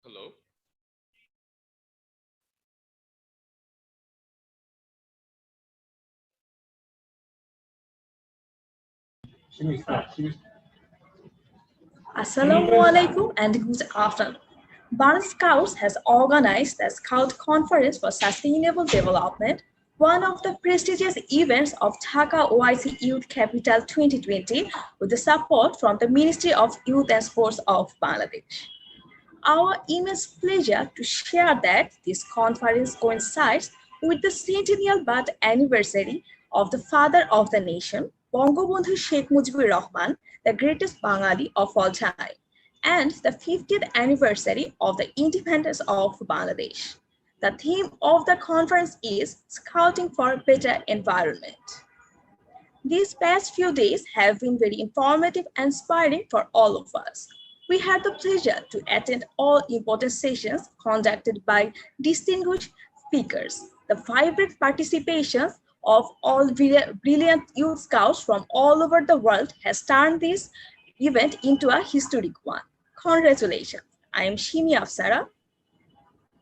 Hello. Assalamualaikum and good afternoon. Bharat Scouts has organized the Scout Conference for Sustainable Development, one of the prestigious events of DHAKA OIC Youth Capital 2020, with the support from the Ministry of Youth and Sports of Bangladesh. Our immense pleasure to share that this conference coincides with the centennial birth anniversary of the father of the nation, Bangabandhu Sheikh Mujibur Rahman, the greatest Bengali of all time, and the 50th anniversary of the independence of Bangladesh. The theme of the conference is Scouting for a Better Environment. These past few days have been very informative and inspiring for all of us. We had the pleasure to attend all important sessions conducted by distinguished speakers. The vibrant participation of all brilliant youth scouts from all over the world has turned this event into a historic one. Congratulations. I am Shimi Afsara.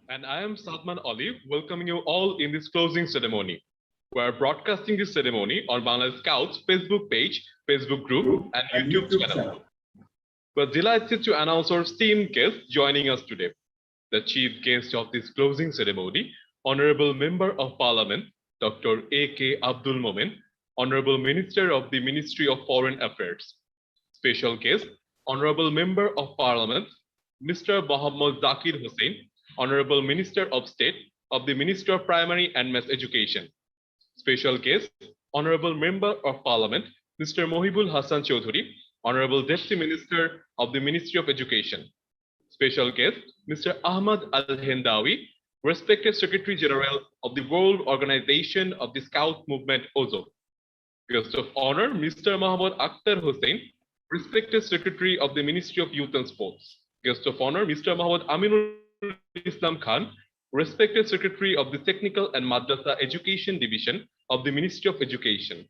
And I am Salman Olive, welcoming you all in this closing ceremony. We are broadcasting this ceremony on Bangladesh Scouts Facebook page, Facebook group, and YouTube channel. We're delighted to announce our esteemed guest joining us today. The chief guest of this closing ceremony, Honorable Member of Parliament, Dr. A.K. Abdul Momen, Honorable Minister of the Ministry of Foreign Affairs. Special guest, Honorable Member of Parliament, Mr. Mohammad Zakir Hussain, Honorable Minister of State of the Ministry of Primary and Mass Education. Special guest, Honorable Member of Parliament, Mr. Mohibul Hassan Chowdhury, Honorable Deputy Minister of the Ministry of Education. Special guest, Mr. Ahmad Al-Hendawi, Respected Secretary General of the World Organization of the Scout Movement, OZO. Guest of Honor, Mr. Muhammad Akhtar Hussain, Respected Secretary of the Ministry of Youth and Sports. Guest of Honor, Mr. Muhammad Aminul Islam Khan, Respected Secretary of the Technical and Madrasa Education Division of the Ministry of Education.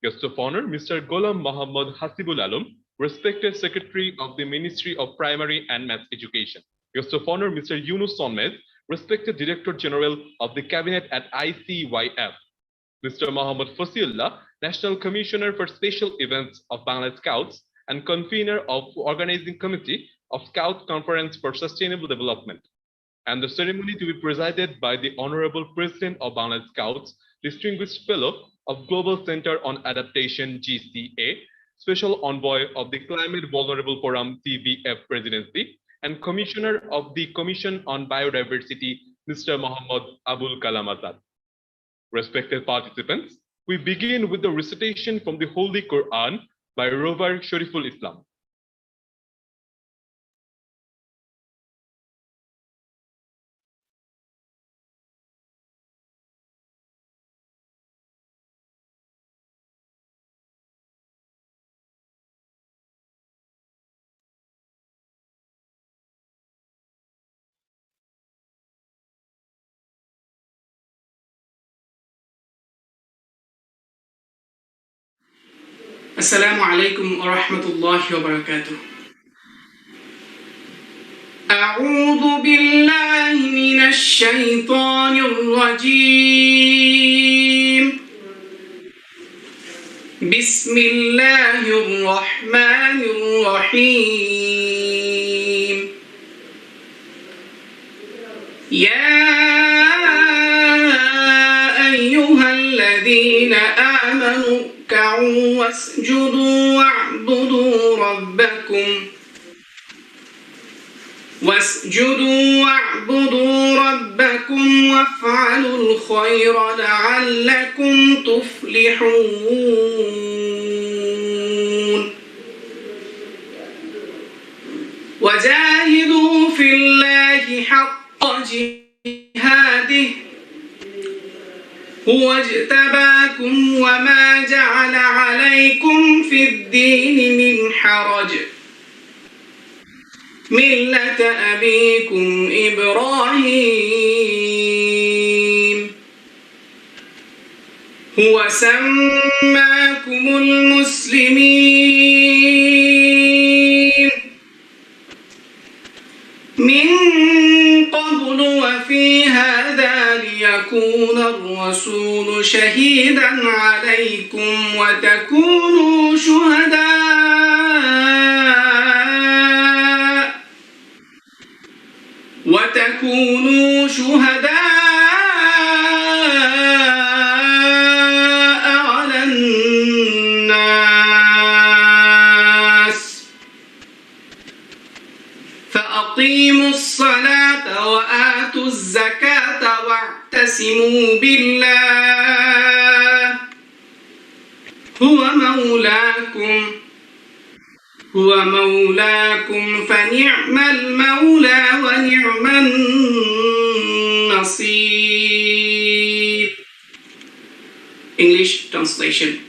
Guest of Honor, Mr. Ghulam Muhammad Hasibul Alam, Respected Secretary of the Ministry of Primary and Mass Education. Guest of Honor, Mr. Yunus Sonmez, Respected Director General of the Cabinet at ICYF. Mr. Muhammad Fasiullah, National Commissioner for Special Events of Bangladesh Scouts and Convener of Organizing Committee of Scout Conference for Sustainable Development. And the ceremony to be presided by the Honorable President of Bangladesh Scouts, Distinguished Fellow of Global Center on Adaptation GCA, Special Envoy of the Climate Vulnerable Forum CVF Presidency, and Commissioner of the Commission on Biodiversity, Mr. Muhammad Abul Kalam Azad. Respected participants, we begin with the recitation from the Holy Quran by Rover Shariful Islam. السلام عليكم ورحمة الله وبركاته. أعوذ بالله من الشيطان الرجيم. بسم الله الرحمن الرحيم. يا أيها الذين آمنوا اركعوا واسجدوا واعبدوا ربكم وافعلوا الخير لعلكم تفلحون. وجاهدوا في الله حق جهاده هو اجتباكم وما جعل عليكم في الدين من حرج ملة أبيكم إبراهيم هو سماكم المسلمين من ويكون الرسول شهيدا عليكم وتكونوا شهداء على الناس فأقيموا الصلاة وآتوا الزكاة واعتصموا بالله هو مولاكم فنعم المولى ونعم النصير. English translation.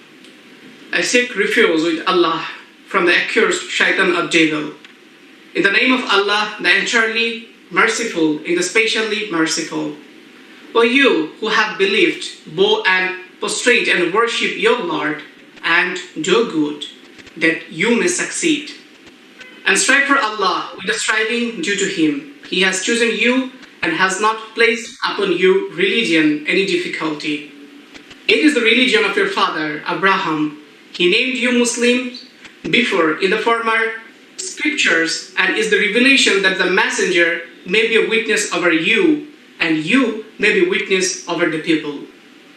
I seek refuge with Allah from the accursed shaitan of devil. In the name of Allah, the entirely merciful, indisputably merciful. O you who have believed, bow and prostrate and worship your Lord, and do good, that you may succeed. And strive for Allah with the striving due to Him. He has chosen you and has not placed upon you religion any difficulty. It is the religion of your father, Abraham. He named you Muslims before in the former scriptures, and is the revelation that the messenger may be a witness over you, and you may be witness over the people.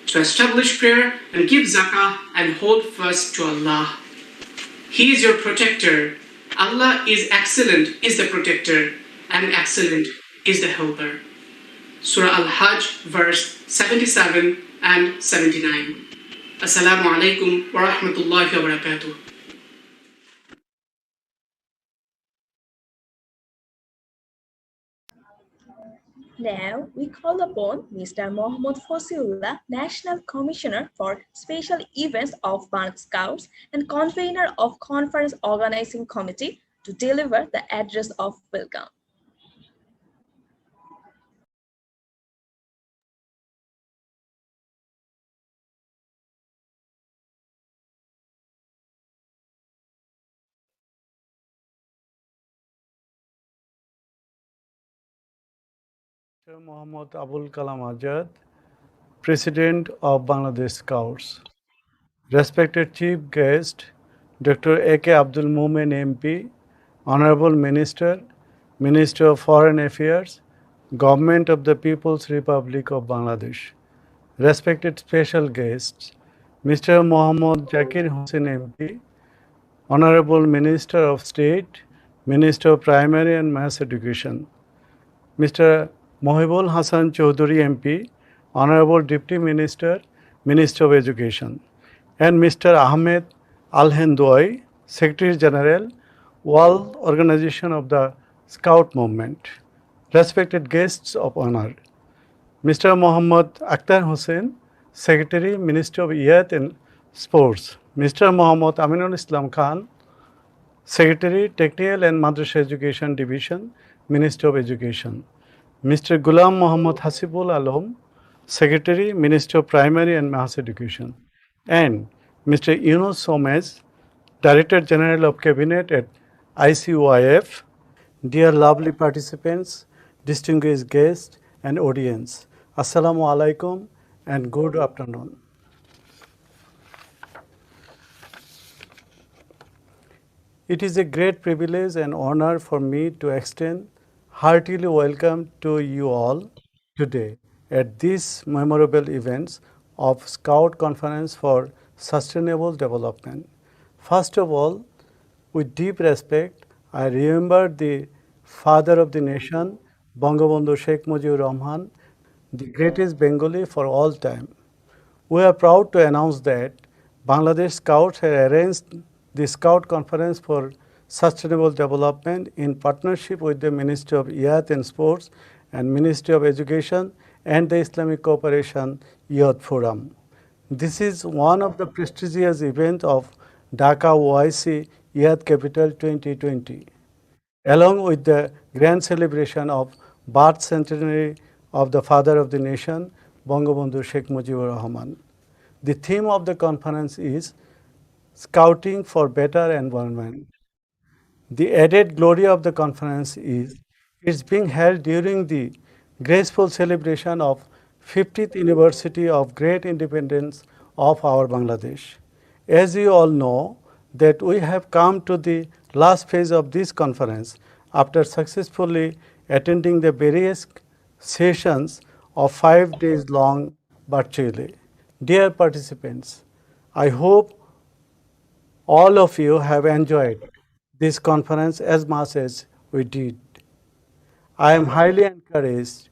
To establish prayer and give zakah and hold fast to Allah. He is your protector. Allah is excellent, is the protector, and excellent is the helper. Surah Al-Hajj, verse 77 and 79. Assalamu alaikum wa rahmatullahi wa barakatuh. Now we call upon Mr. Mohammad Fosiullah, National Commissioner for Special Events of Bangladesh Scouts and convener of Conference Organizing Committee, to deliver the address of welcome. Muhammad Abul Azad, President of Bangladesh Scouts. Respected Chief Guest, Dr. A.K. Abdul Momen MP, Honorable Minister, Minister of Foreign Affairs, Government of the People's Republic of Bangladesh. Respected special guests, Mr. Mohammad Zakir Hussain MP, Honorable Minister of State, Minister of Primary and Mass Education. Mr. Mohibul Hassan Chaudhary MP, Honorable Deputy Minister, Minister of Education, and Mr. Ahmed Al-Hendoi, Secretary General, World Organization of the Scout Movement. Respected guests of honor, Mr. Muhammad Akhtar Hussain, Secretary, Minister of Youth and Sports, Mr. Muhammad Aminul Islam Khan, Secretary, Technical and Madrasa Education Division, Minister of Education, Mr. Ghulam Muhammad Hasibul Alam, Secretary, Minister of Primary and Mass Education, and Mr. Yunus Somez, Director General of Cabinet at ICYF. Dear lovely participants, distinguished guests and audience, Assalamu alaikum and good afternoon. It is a great privilege and honor for me to extend heartily welcome to you all today at this memorable events of Scout Conference for Sustainable Development. First of all, with deep respect, I remember the father of the nation, Bangabandhu Sheikh Mujibur Rahman, the greatest Bengali for all time. We are proud to announce that Bangladesh Scouts have arranged the Scout Conference for Sustainable Development in partnership with the Ministry of Youth and Sports and Ministry of Education and the Islamic Cooperation Youth Forum. This is one of the prestigious events of DHAKA OIC Youth Capital 2020, along with the grand celebration of birth centenary of the father of the nation, Bangabandhu Sheikh Mujibur Rahman. The theme of the conference is Scouting for Better Environment. The added glory of the conference is it's being held during the graceful celebration of 50th anniversary of great independence of our Bangladesh. As you all know, that we have come to the last phase of this conference after successfully attending the various sessions of 5 days long virtually. Dear participants, I hope all of you have enjoyed this conference as much as we did. I am highly encouraged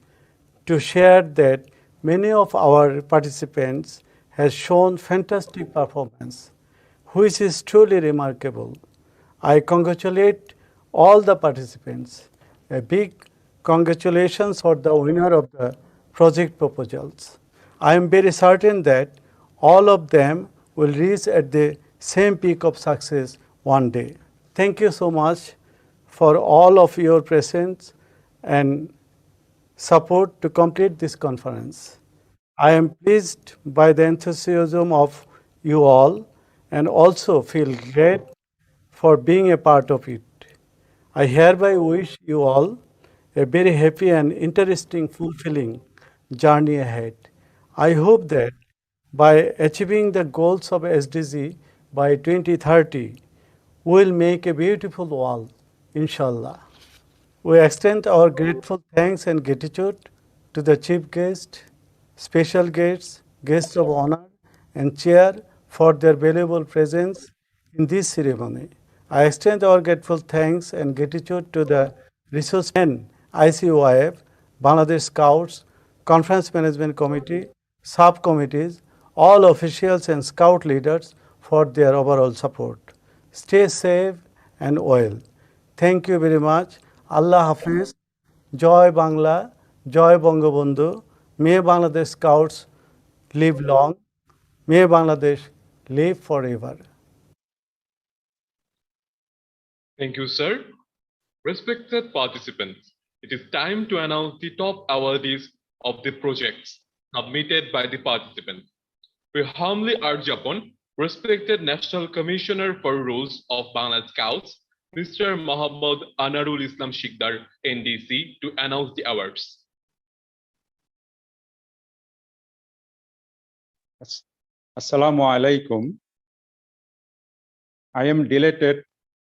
to share that many of our participants have shown fantastic performance, which is truly remarkable. I congratulate all the participants. A big congratulations for the winner of the project proposals. I am very certain that all of them will reach at the same peak of success one day. Thank you so much for all of your presence and support to complete this conference. I am pleased by the enthusiasm of you all and also feel great for being a part of it. I hereby wish you all a very happy and interesting, fulfilling journey ahead. I hope that by achieving the goals of SDG by 2030, we will make a beautiful world, inshallah. We extend our grateful thanks and gratitude to the chief guest, special guests, guests of honor, and chair for their valuable presence in this ceremony. I extend our grateful thanks and gratitude to the resource men, ICYF, Bangladesh Scouts, Conference Management Committee, subcommittees, all officials and scout leaders for their overall support. Stay safe and well. Thank you very much. Allah Hafiz, Joy Bangla, Joy Bangabandhu. May Bangladesh Scouts live long. May Bangladesh live forever. Thank you, sir. Respected participants, it is time to announce the top awardees of the projects submitted by the participants. We humbly urge upon respected National Commissioner for Rules of Bangladesh Scouts, Mr. Mohammad Anarul Islam Shikdar, NDC, to announce the awards. Assalamu alaikum. I am delighted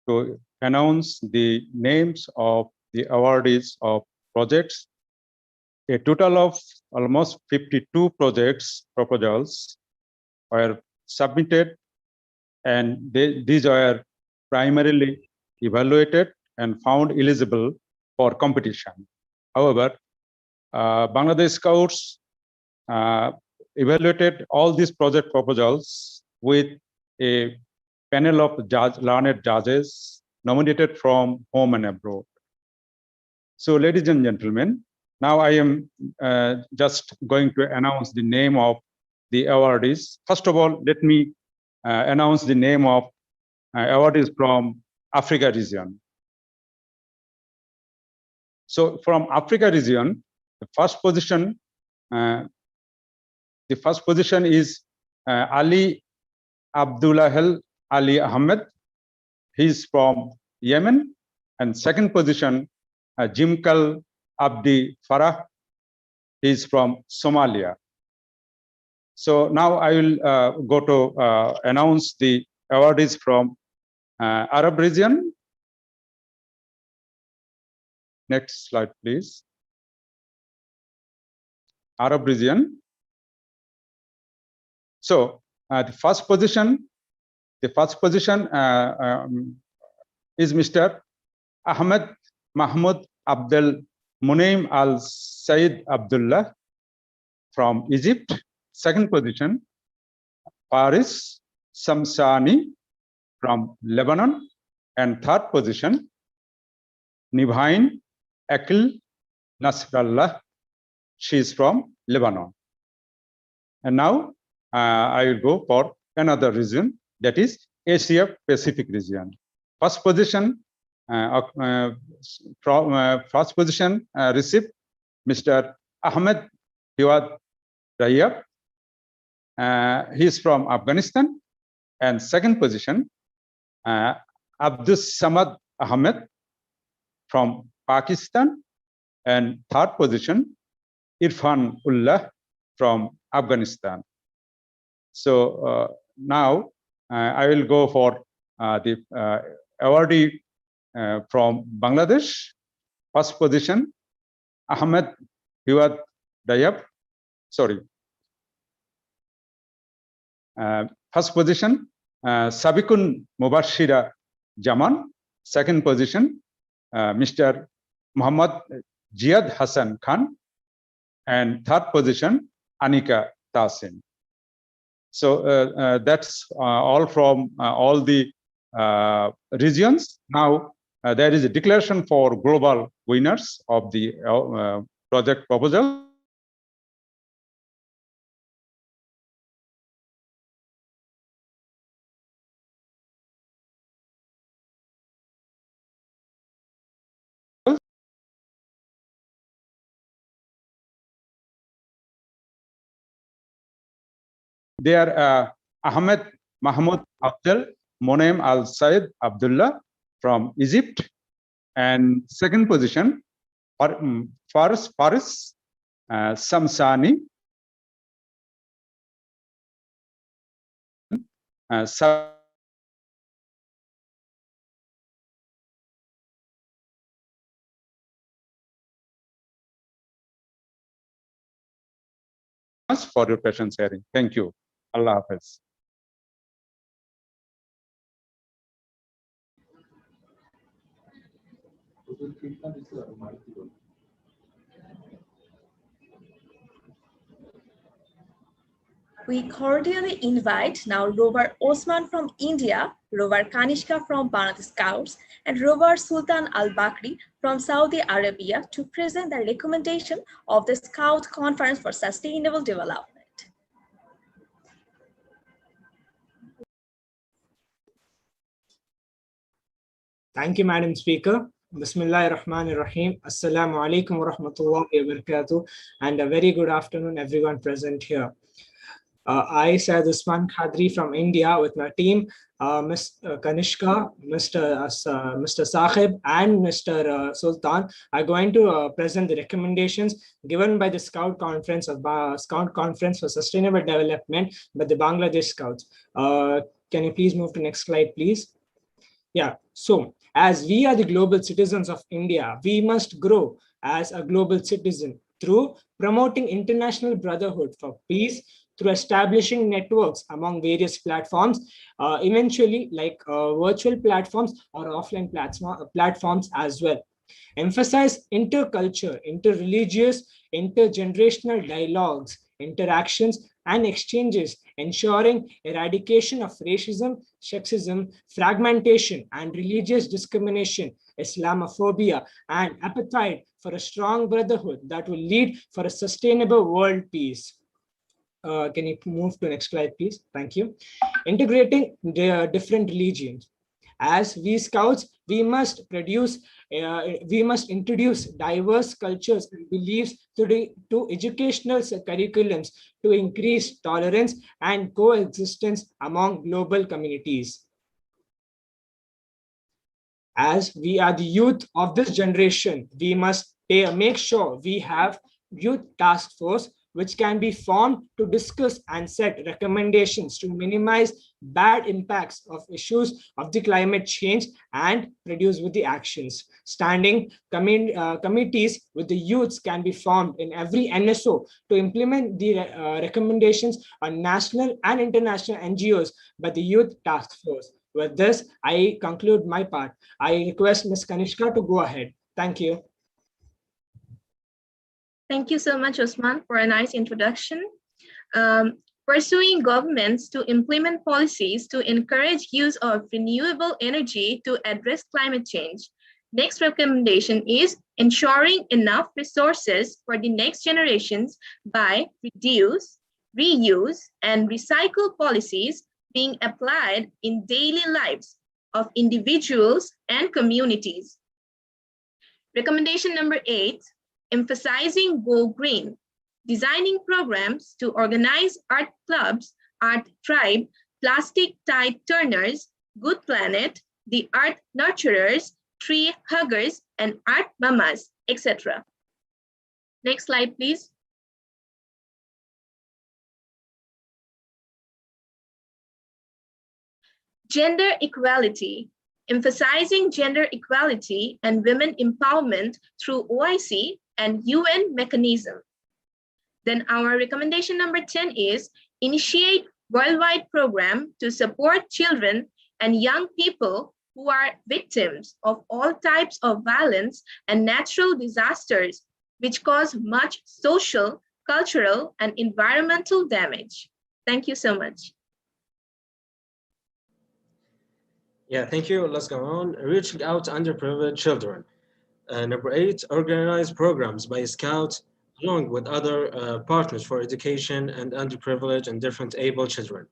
to announce the names of the awardees of projects. A total of almost 52 projects proposals were submitted, and these were primarily evaluated and found eligible for competition. However, Bangladesh Scouts evaluated all these project proposals with a panel of learned judges nominated from home and abroad. So, ladies and gentlemen, now I am just going to announce the name of the awardees. First of all, let me announce the name of awardees from Africa region. So, from Africa region, the first position is Ali Abdullah Ali Ahmed. He's from Yemen. And second position, Jimkal Abdi Farah. He's from Somalia. So now I will go to announce the awardees from Arab region. Next slide, please. Arab region. So the first position is Mr. Ahmed Mahmoud Abdel Munaim Al Said Abdullah from Egypt. Second position, Faris Samsani from Lebanon. And third position, Nivhain Akil Nasrallah. She is from Lebanon. And now I will go for another region, that is Asia Pacific region. First position received Mr. Ahmed Hiwad Rayab. He is from Afghanistan. And second position, Abdus Samad Ahmed from Pakistan. And third position, Irfan Ullah from Afghanistan. So now I will go for the awardee from Bangladesh. First position, Ahmed Hiwat Dayab. Sorry. First position, Sabikun Mubashira Jaman. Second position, Mr. Muhammad Jihad Hassan Khan. And third position, Anika Tasin. So that's all from all the regions. Now there is a declaration for global winners of the project proposal. They are Ahmed Mahmoud Abdul Monem Al Said Abdullah from Egypt, and second position Faris Samsani for your patient sharing. Thank you. Allah Hafiz. We cordially invite now Rover Osman from India, Rover Kanishka from Bangladesh Scouts, and Rover Sultan Al Bakri from Saudi Arabia to present the recommendation of the Scout Conference for Sustainable Development. Thank you, Madam Speaker. Bismillahir Rahmanir Rahim. Assalamu alaikum wa rahmatullahi wa barakatuh. And a very good afternoon, everyone present here. I, Syed Usman Khadri from India, with my team, Ms. Kanishka, Mr. Sahib, and Mr. Sultan, are going to present the recommendations given by the Scout Conference for Sustainable Development by the Bangladesh Scouts. Can you please move to next slide, please? Yeah, so as we are the global citizens of India, we must grow as a global citizen through promoting international brotherhood for peace, through establishing networks among various platforms, eventually like virtual platforms or offline platforms as well. Emphasize interculture, interreligious, intergenerational dialogues, interactions, and exchanges, ensuring eradication of racism, sexism, fragmentation, and religious discrimination, Islamophobia, and appetite for a strong brotherhood that will lead for a sustainable world peace. Can you move to the next slide, please? Thank you. Integrating the different religions. As we Scouts, we must introduce diverse cultures and beliefs to educational curriculums to increase tolerance and coexistence among global communities. As we are the youth of this generation, we must make sure we have youth task force which can be formed to discuss and set recommendations to minimize bad impacts of issues of the climate change and produce with the actions. Standing committees with the youths can be formed in every NSO to implement the recommendations on national and international NGOs by the Youth Task Force. With this, I conclude my part. I request Ms. Kanishka to go ahead. Thank you. Thank you so much, Osman, for a nice introduction. Pursuing governments to implement policies to encourage use of renewable energy to address climate change. Next recommendation is ensuring enough resources for the next generations by reduce, reuse, and recycle policies being applied in daily lives of individuals and communities. Recommendation number 8, emphasizing Go Green, designing programs to organize art clubs, art tribe, plastic tide turners, Good Planet, the art nurturers, tree huggers, and art mamas, etc. Next slide, please. Gender equality, emphasizing gender equality and women empowerment through OIC and UN mechanism. Then our recommendation number 10 is initiate worldwide program to support children and young people who are victims of all types of violence and natural disasters, which cause much social, cultural, and environmental damage. Thank you so much. Yeah, thank you. Let's go on. Reaching out to underprivileged children. Number 8, organize programs by Scouts along with other partners for education and underprivileged and different able children.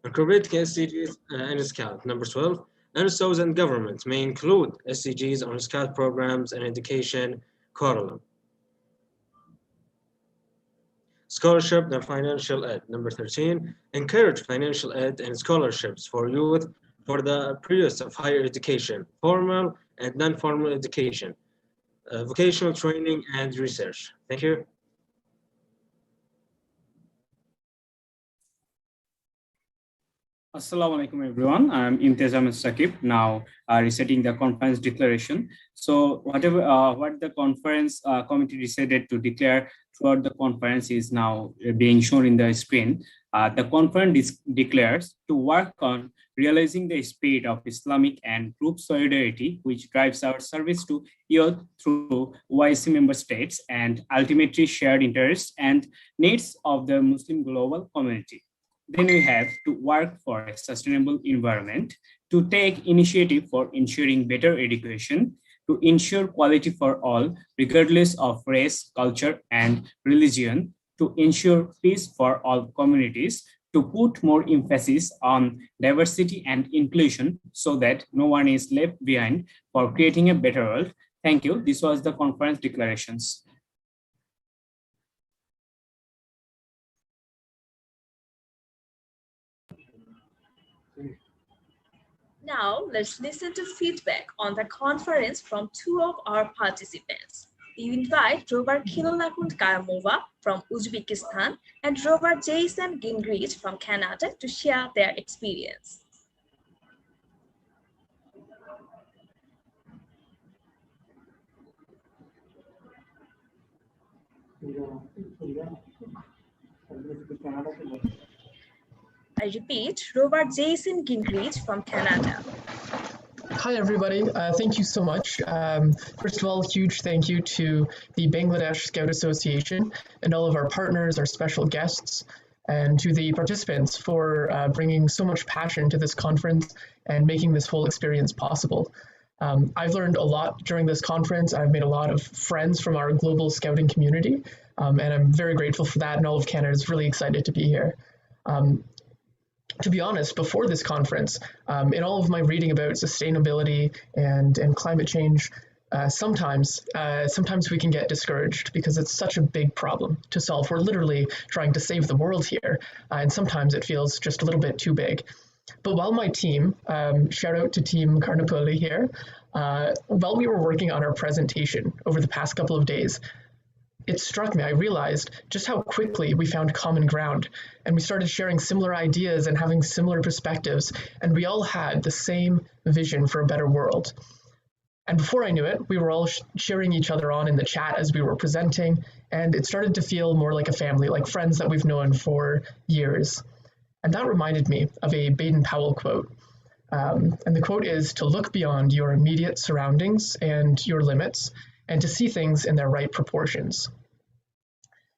Incorporate SDGs in Scout. Number 12, NSOs and governments may include SDGs on Scout programs and education curriculum. Scholarship and financial aid. Number 13, encourage financial aid and scholarships for youth for the periods of higher education, formal and non-formal education, vocational training and research. Thank you. Assalamu alaikum everyone. I'm Imtiaz Ahmed Saqib, now reciting the conference declaration. So what the conference committee decided to declare throughout the conference is now being shown in the screen. The conference declares to work on realizing the spirit of Islamic and group solidarity, which drives our service to youth through OIC member states and ultimately shared interests and needs of the Muslim global community. Then we have to work for a sustainable environment, to take initiative for ensuring better education, to ensure quality for all, regardless of race, culture, and religion, to ensure peace for all communities, to put more emphasis on diversity and inclusion so that no one is left behind for creating a better world. Thank you. This was the conference declarations. Now, let's listen to feedback on the conference from two of our participants. We invite Robert Khilolakund Karamova from Uzbekistan and Robert Jason Gingrich from Canada to share their experience. I repeat, Robert Jason Gingrich from Canada. Hi, everybody. Thank you so much. First of all, huge thank you to the Bangladesh Scout Association and all of our partners, our special guests, and to the participants for bringing so much passion to this conference and making this whole experience possible. I've learned a lot during this conference. I've made a lot of friends from our global scouting community, and I'm very grateful for that, and all of Canada is really excited to be here. To be honest, before this conference, in all of my reading about sustainability and climate change, sometimes we can get discouraged because it's such a big problem to solve. We're literally trying to save the world here, and sometimes it feels just a little bit too big. But while my team, shout out to Team Karnapoli here, while we were working on our presentation over the past couple of days, it struck me, I realized just how quickly we found common ground, and we started sharing similar ideas and having similar perspectives, and we all had the same vision for a better world. And before I knew it, we were all cheering each other on in the chat as we were presenting, and it started to feel more like a family, like friends that we've known for years. And that reminded me of a Baden-Powell quote. And the quote is to look beyond your immediate surroundings and your limits, and to see things in their right proportions.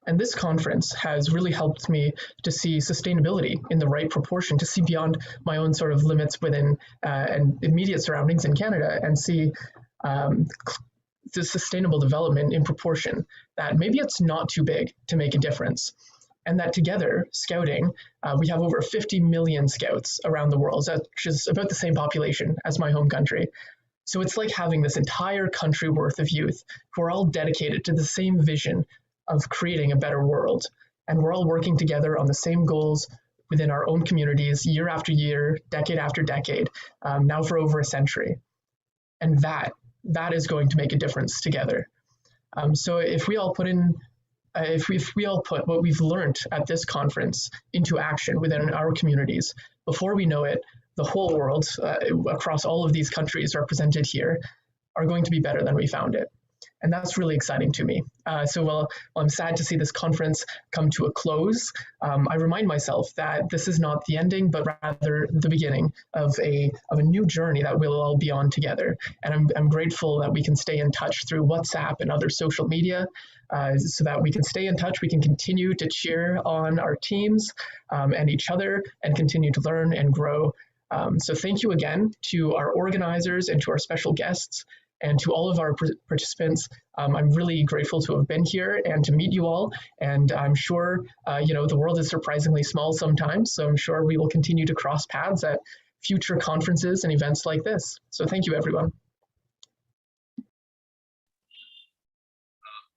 And this conference has really helped me to see sustainability in the right proportion, to see beyond my own sort of limits within and immediate surroundings in Canada, and see the sustainable development in proportion, that maybe it's not too big to make a difference. And that together, scouting, we have over 50 million scouts around the world, which is about the same population as my home country. So it's like having this entire country worth of youth who are all dedicated to the same vision of creating a better world. And we're all working together on the same goals within our own communities, year after year, decade after decade, now for over a century. And that is going to make a difference together. So if we all put in if we all put what we've learned at this conference into action within our communities, before we know it, the whole world across all of these countries represented here are going to be better than we found it. And that's really exciting to me. So while I'm sad to see this conference come to a close, I remind myself that this is not the ending, but rather the beginning of a new journey that we'll all be on together. And I'm grateful that we can stay in touch through WhatsApp and other social media, so that we can stay in touch, we can continue to cheer on our teams and each other and continue to learn and grow. So thank you again to our organizers and to our special guests, and to all of our participants. I'm really grateful to have been here and to meet you all. And I'm sure, the world is surprisingly small sometimes, so I'm sure we will continue to cross paths at future conferences and events like this. So thank you, everyone.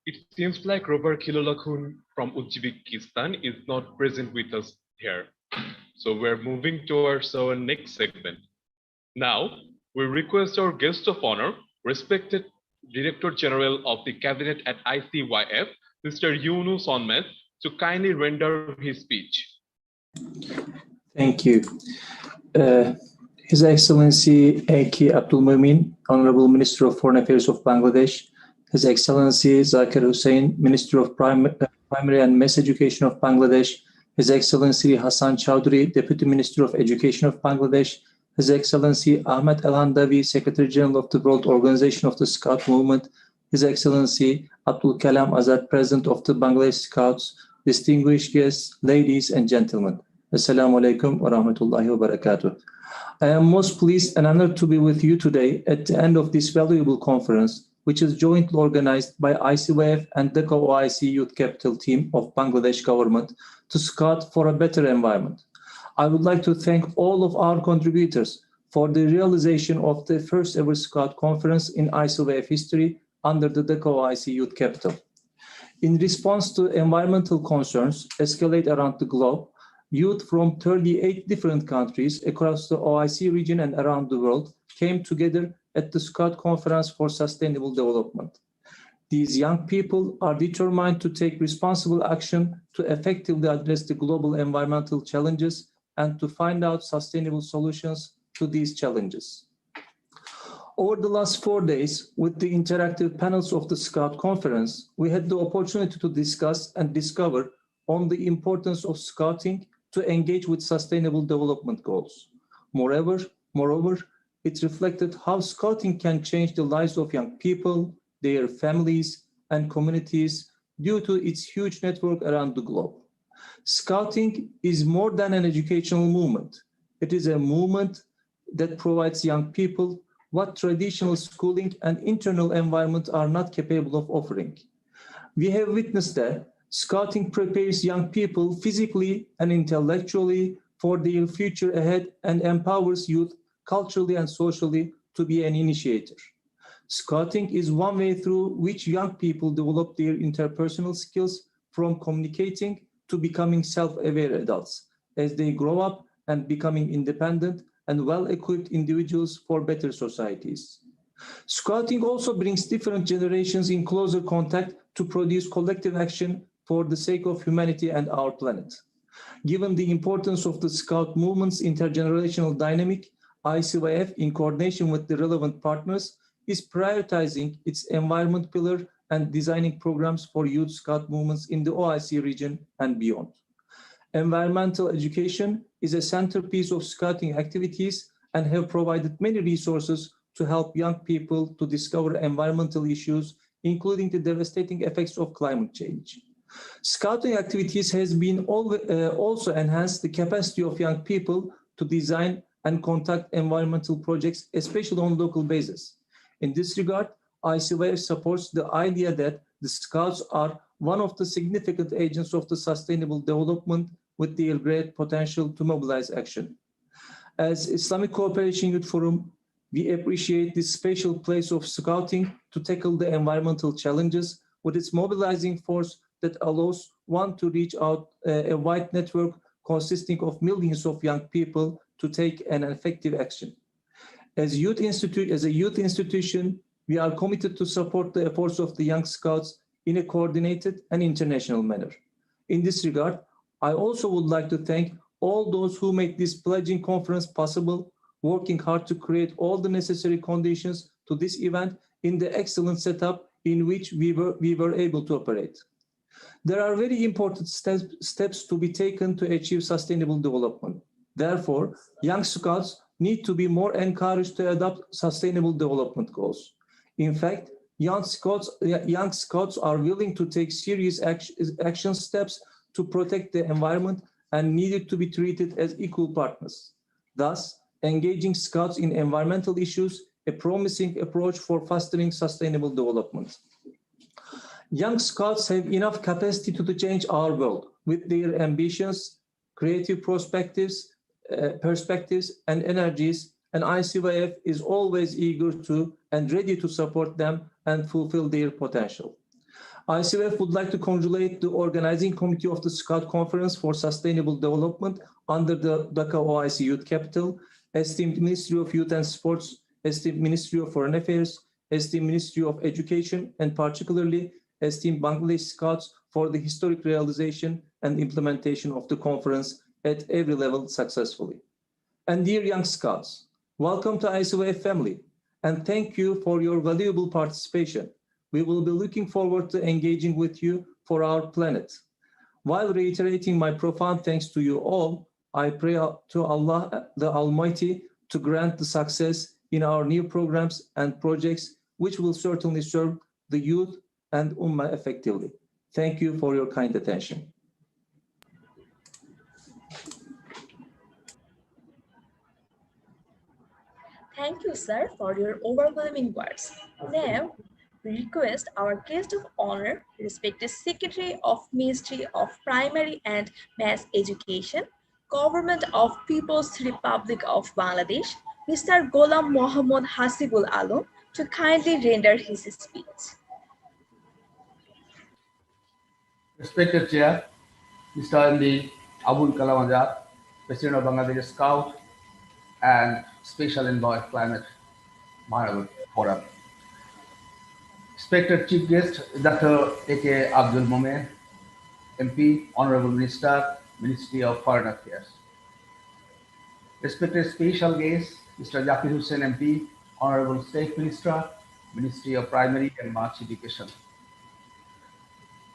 It seems like Robert Kilolakun from Uzbekistan is not present with us here. So we're moving towards our next segment. Now, we request our guest of honor, respected Director General of the Cabinet at ICYF, Mr. Yunus Hon'ble, to kindly render his speech. Thank you. His Excellency A.K. Abdul Momen, Honorable Minister of Foreign Affairs of Bangladesh, His Excellency Zakir Hussain, Minister of Primary and Mass Education of Bangladesh, His Excellency Hassan Chowdhury, Deputy Minister of Education of Bangladesh, His Excellency Ahmed El-Handavi, Secretary General of the World Organization of the Scout Movement, His Excellency Abdul Kalam Azad, President of the Bangladesh Scouts, distinguished guests, ladies and gentlemen. Assalamu alaikum wa rahmatullahi wa barakatuh. I am most pleased and honored to be with you today at the end of this valuable conference, which is jointly organized by ICYF and DHAKA OIC Youth Capital team of Bangladesh government to scout for a better environment. I would like to thank all of our contributors for the realization of the first ever Scout conference in ICYF history under the DHAKA OIC Youth Capital. In response to environmental concerns escalate around the globe, youth from 38 different countries across the OIC region and around the world came together at the Scout Conference for Sustainable Development. These young people are determined to take responsible action to effectively address the global environmental challenges and to find out sustainable solutions to these challenges. Over the last 4 days, with the interactive panels of the Scout Conference, we had the opportunity to discuss and discover on the importance of scouting to engage with sustainable development goals. Moreover, it reflected how scouting can change the lives of young people, their families, and communities due to its huge network around the globe. Scouting is more than an educational movement. It is a movement that provides young people what traditional schooling and internal environment are not capable of offering. We have witnessed that scouting prepares young people physically and intellectually for their future ahead and empowers youth culturally and socially to be an initiator. Scouting is one way through which young people develop their interpersonal skills from communicating to becoming self-aware adults as they grow up and becoming independent and well-equipped individuals for better societies. Scouting also brings different generations in closer contact to produce collective action for the sake of humanity and our planet. Given the importance of the Scout movement's intergenerational dynamic, ICYF, in coordination with the relevant partners, is prioritizing its environment pillar and designing programs for youth Scout movements in the OIC region and beyond. Environmental education is a centerpiece of Scouting activities and have provided many resources to help young people to discover environmental issues, including the devastating effects of climate change. Scouting activities has been also enhanced the capacity of young people to design and conduct environmental projects, especially on local basis. In this regard, ICYF supports the idea that the Scouts are one of the significant agents of the sustainable development with their great potential to mobilize action. As Islamic Cooperation Youth Forum, we appreciate the special place of Scouting to tackle the environmental challenges with its mobilizing force that allows one to reach out a wide network consisting of millions of young people to take an effective action. As a youth institution, we are committed to support the efforts of the young Scouts in a coordinated and international manner. In this regard, I also would like to thank all those who made this pledging conference possible, working hard to create all the necessary conditions to this event in the excellent setup in which we were able to operate. There are very important steps to be taken to achieve sustainable development. Therefore, young scouts need to be more encouraged to adopt sustainable development goals. In fact, young scouts are willing to take serious action steps to protect the environment and needed to be treated as equal partners. Thus, engaging scouts in environmental issues, a promising approach for fostering sustainable development. Young scouts have enough capacity to change our world with their ambitions, creative perspectives, and energies, and ICYF is always eager to and ready to support them and fulfill their potential. ICYF would like to congratulate the organizing committee of the Scout Conference for Sustainable Development under the DHAKA OIC Youth Capital, esteemed Ministry of Youth and Sports, esteemed Ministry of Foreign Affairs, esteemed Ministry of Education, and particularly esteemed Bangladesh Scouts for the historic realization and implementation of the conference at every level successfully. And dear young Scouts, welcome to ICYF family, and thank you for your valuable participation. We will be looking forward to engaging with you for our planet. While reiterating my profound thanks to you all, I pray to Allah the Almighty to grant the success in our new programs and projects, which will certainly serve the youth and Ummah effectively. Thank you for your kind attention. Thank you, sir, for your overwhelming words. Now, we request our guest of honor, respected Secretary of Ministry of Primary and Mass Education, Government of People's Republic of Bangladesh, Mr. Gholam Mohammad Hasibul Alam, to kindly render his speech. Respected Chair, Mr. MD Abul President of Bangladesh Scout and Special Envoy of Climate Forum. Respected Chief Guest, Dr. A.K. Abdul Momen, MP, Honorable Minister, Ministry of Foreign Affairs. Respected Special Guest, Mr. Zakir Hussain, MP, Honorable State Minister, Ministry of Primary and Mass Education.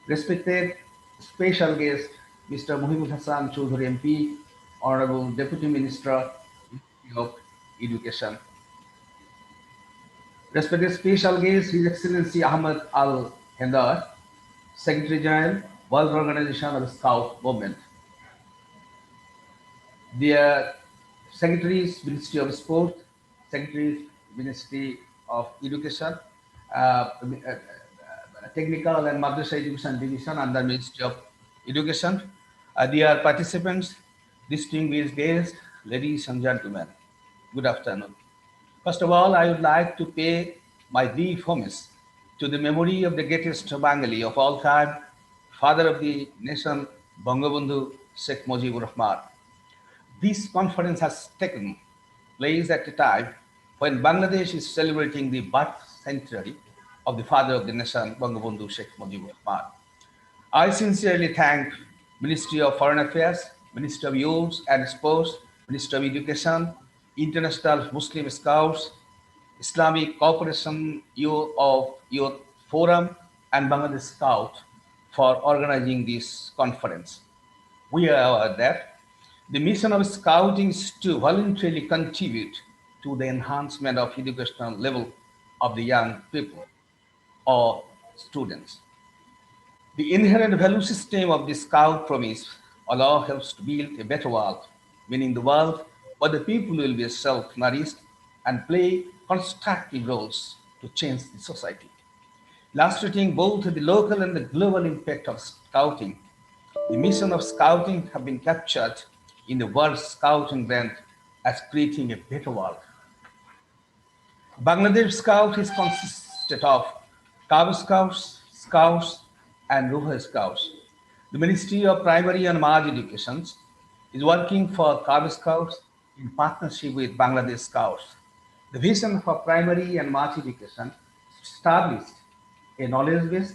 Respected Special Guest, Mr. Mujibur Hassan Choudhury, MP, Honorable Deputy Minister, Ministry of Education. Respected Special Guest, His Excellency Ahmed Al-Hendar, Secretary General, World Organization of the Scout Movement. Dear Secretaries, Ministry of Sport, Secretaries, Ministry of Education, Technical and Madrasa Education Division under Ministry of Education, dear participants, distinguished guests, ladies and gentlemen, good afternoon. First of all, I would like to pay my deep homage to the memory of the greatest Bengali of all time, father of the nation, Bangabandhu, Sheikh Mujibur Rahman. This conference has taken place at a time when Bangladesh is celebrating the birth centenary of the father of the nation, Bangabandhu, Sheikh Mujibur Rahman. I sincerely thank Ministry of Foreign Affairs, Ministry of Youth and Sports, Ministry of Education, International Muslim Scouts, Islamic Cooperation Youth Forum, and Bangladesh Scout for organizing this conference. We are aware that the mission of Scouting is to voluntarily contribute to the enhancement of educational level of the young people or students. The inherent value system of the Scout promise Allah helps to build a better world, meaning the world where the people will be self-nourished and play constructive roles to change the society. Illustrating both the local and the global impact of Scouting, the mission of Scouting have been captured in the World Scouting event as creating a better world. Bangladesh Scout is consisted of Cub Scouts, Scouts, and Ruha Scouts. The Ministry of Primary and Mass Education is working for Cub Scouts in partnership with Bangladesh Scouts. The vision for primary and mass education established a knowledge-based,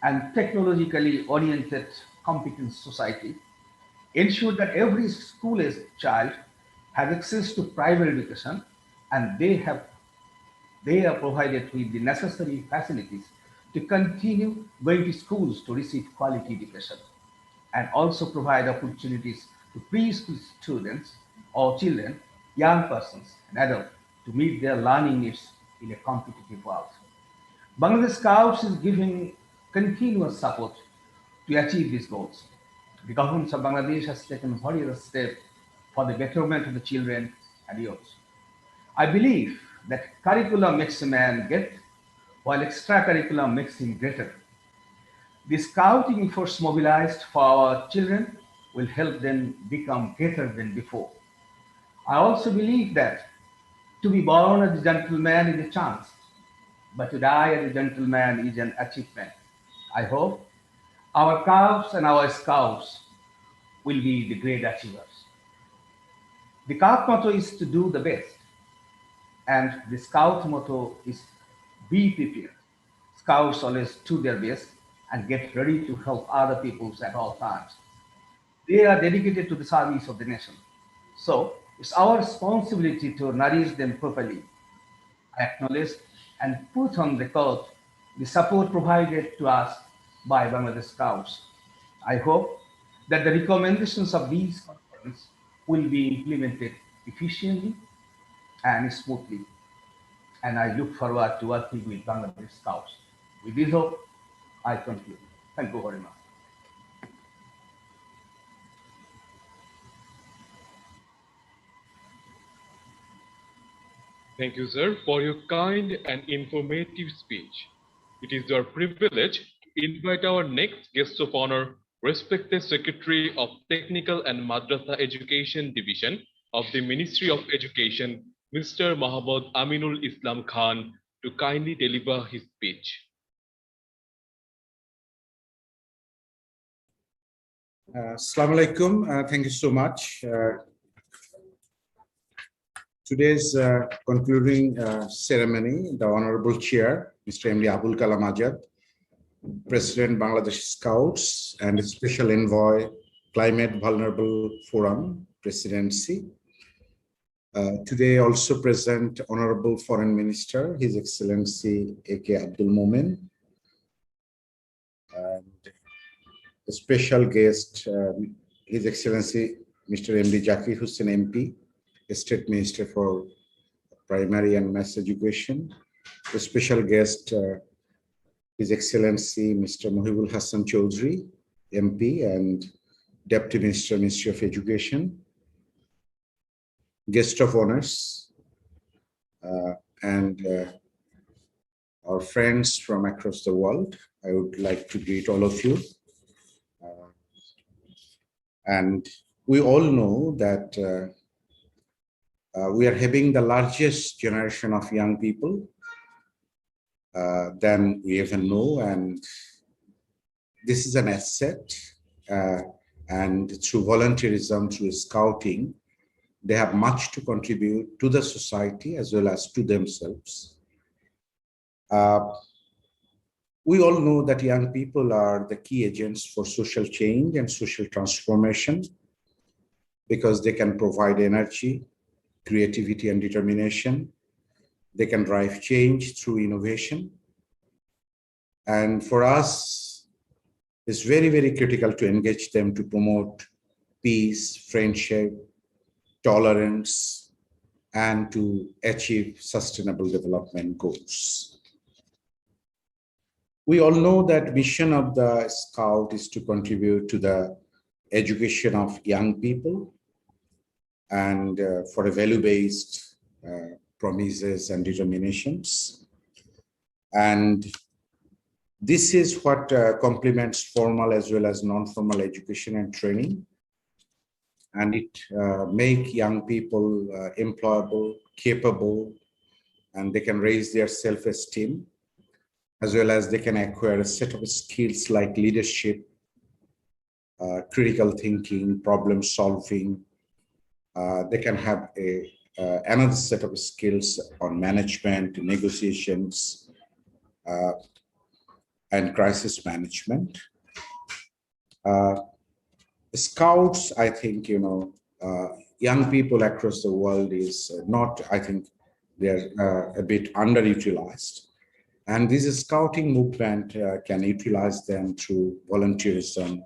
and technologically oriented competent society, ensure that every school-age child has access to private education and they are provided with the necessary facilities to continue going to schools to receive quality education, and also provide opportunities to preschool students or children, young persons, and adults to meet their learning needs in a competitive world. Bangladesh Scouts is giving continuous support to achieve these goals. The government of Bangladesh has taken various steps for the betterment of the children and youth. I believe that curriculum makes a man great, while extracurriculum makes him greater. The scouting force mobilized for our children will help them become greater than before. I also believe that to be born as a gentleman is a chance, but to die as a gentleman is an achievement. I hope our calves and our scouts will be the great achievers. The calf motto is to do the best, and the scout motto is be prepared. Scouts always do their best and get ready to help other peoples at all times. They are dedicated to the service of the nation. So it's our responsibility to nourish them properly. I acknowledge and put on record the support provided to us by Bangladesh Scouts. I hope that the recommendations of these conference will be implemented efficiently and smoothly. And I look forward to working with Bangladesh Scouts. With this hope, I conclude. Thank you very much. Thank you, sir, for your kind and informative speech. It is our privilege to invite our next guest of honor, respected Secretary of Technical and Madrasa Education Division of the Ministry of Education, Mr. Mohammad Aminul Islam Khan, to kindly deliver his speech. Assalamu alaikum. Thank you so much. Today's concluding ceremony, the Honorable Chair, Mr. MD Abul Kalam Azad, President Bangladesh Scouts and Special Envoy, Climate Vulnerable Forum, Presidency. Today also present Honorable Foreign Minister, His Excellency A.K. Abdul Momen, and a special guest, His Excellency Mr. MD Zakir Hussain MP, State Minister for Primary and Mass Education. A special guest, His Excellency Mr. Mohibul Hassan Chaudhry, MP and Deputy Minister, Ministry of Education. Guest of honors and our friends from across the world. I would like to greet all of you. And we all know that we are having the largest generation of young people than we even know, and this is an asset. And through volunteerism, through scouting, they have much to contribute to the society as well as to themselves. We all know that young people are the key agents for social change and social transformation because they can provide energy, creativity, and determination. They can drive change through innovation. And for us, it's very, very critical to engage them to promote peace, friendship, tolerance, and to achieve sustainable development goals. We all know that mission of the Scout is to contribute to the education of young people and for a value-based promises and determinations. And this is what complements formal as well as non-formal education and training. And it make young people employable, capable, and they can raise their self-esteem, as well as they can acquire a set of skills like leadership, critical thinking, problem solving. They can have another set of skills on management, negotiations, and crisis management. Scouts, I think, young people across the world is not, I think they're a bit underutilized. And this scouting movement can utilize them through volunteerism,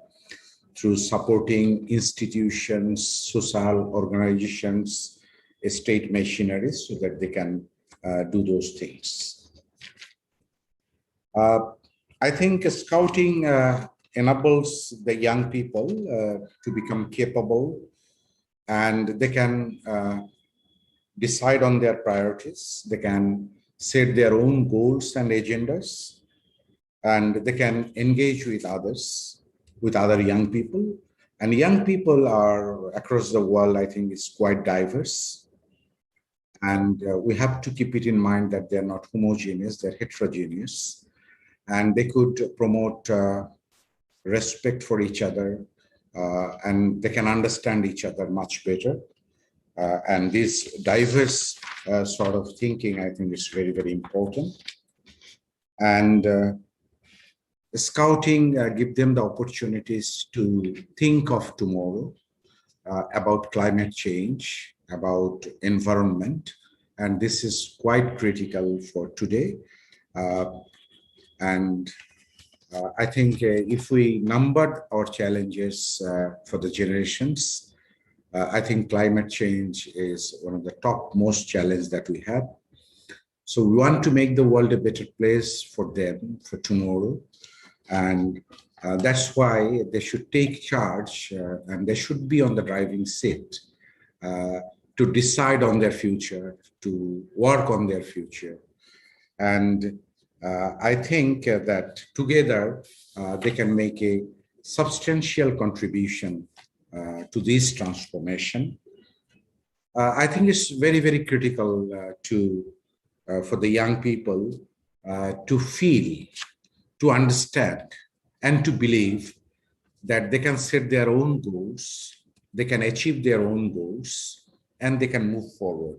through supporting institutions, social organizations, state machineries, so that they can do those things. I think scouting enables the young people to become capable, and they can decide on their priorities. They can set their own goals and agendas, and they can engage with others, with other young people. And young people are across the world, I think, is quite diverse. And we have to keep it in mind that they're not homogeneous, they're heterogeneous. And they could promote respect for each other, and they can understand each other much better. And this diverse sort of thinking, I think, is very, very important. And scouting give them the opportunities to think of tomorrow, about climate change, about environment, and this is quite critical for today. I think if we numbered our challenges for the generations, I think climate change is one of the topmost challenges that we have. So we want to make the world a better place for them, for tomorrow. And that's why they should take charge and they should be on the driving seat to decide on their future, to work on their future. And I think that together they can make a substantial contribution to this transformation. I think it's very, very critical for the young people to feel, to understand, and to believe that they can set their own goals, they can achieve their own goals, and they can move forward.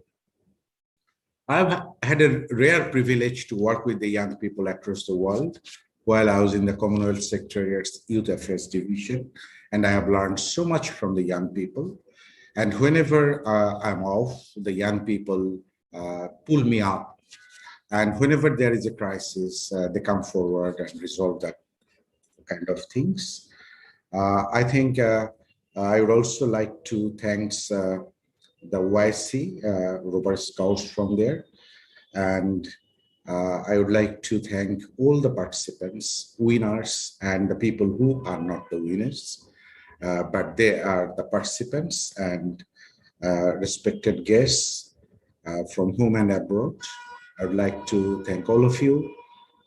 I've had a rare privilege to work with the young people across the world while I was in the Commonwealth Secretariat's Youth Affairs Division, and I have learned so much from the young people. And whenever I'm off, the young people pull me up, and whenever there is a crisis, they come forward and resolve that kind of things. I think I would also like to thank the OIC, Robert Scouts from there. And I would like to thank all the participants, winners, and the people who are not the winners, but they are the participants and respected guests from home and abroad. I would like to thank all of you,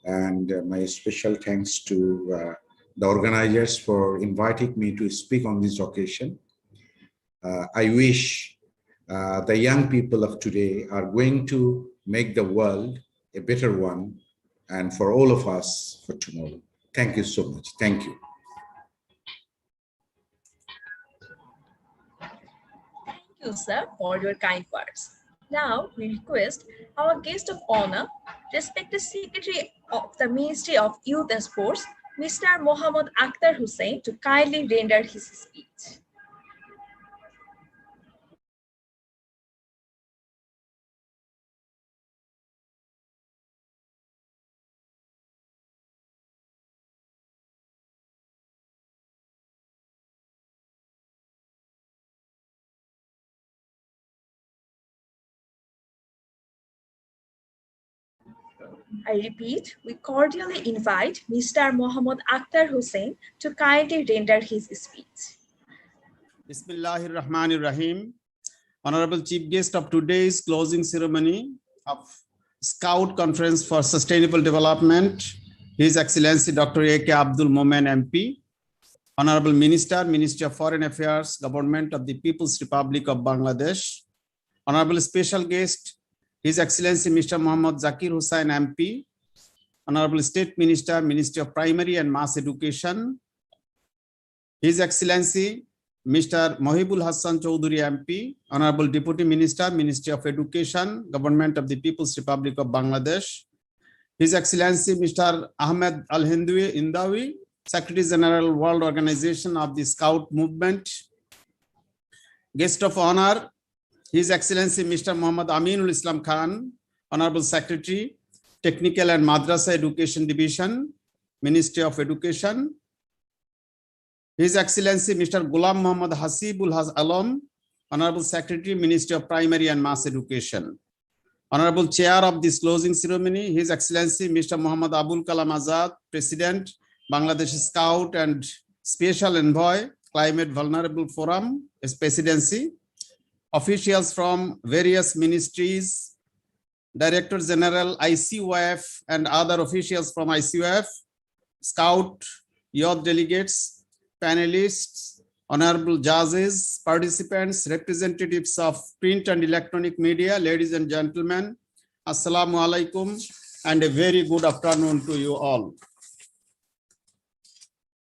and my special thanks to the organizers for inviting me to speak on this occasion. I wish the young people of today are going to make the world a better one, and for all of us for tomorrow. Thank you so much. Thank you. Thank you, sir, for your kind words. Now, we request our guest of honor, respected Secretary of the Ministry of Youth and Sports, Mr. Mohammad Akhtar Hussain, to kindly render his speech. I repeat, we cordially invite Mr. Mohammad Akhtar Hussain to kindly render his speech. Bismillahir Rahmanir Rahim. Honorable Chief Guest of today's closing ceremony of Scout Conference for Sustainable Development, His Excellency Dr. A.K. Abdul Momen MP. Honorable Minister, Ministry of Foreign Affairs, Government of the People's Republic of Bangladesh. Honorable Special Guest, His Excellency Mr. Muhammad Zakir Hussain MP, Honorable State Minister, Ministry of Primary and Mass Education, His Excellency Mr. Mohibul Hassan Chowdhury MP, Honorable Deputy Minister, Ministry of Education, Government of the People's Republic of Bangladesh, His Excellency Mr. Ahmed Al-Hindawi, Secretary General, World Organization of the Scout Movement. Guest of honor, His Excellency Mr. Muhammad Aminul Islam Khan, Honorable Secretary, Technical and Madrasa Education Division, Ministry of Education. His Excellency Mr. Ghulam Muhammad Hasibul Alam, Honorable Secretary, Ministry of Primary and Mass Education. Honorable Chair of this closing ceremony, His Excellency Mr. Muhammad Abul Kalam Azad, President, Bangladesh Scout and Special Envoy, Climate Vulnerable Forum, Presidency. Officials from various ministries, Director General, ICYF, and other officials from ICYF, Scout, youth delegates, panelists, honorable judges, participants, representatives of print and electronic media, ladies and gentlemen, Assalamu alaikum, and a very good afternoon to you all.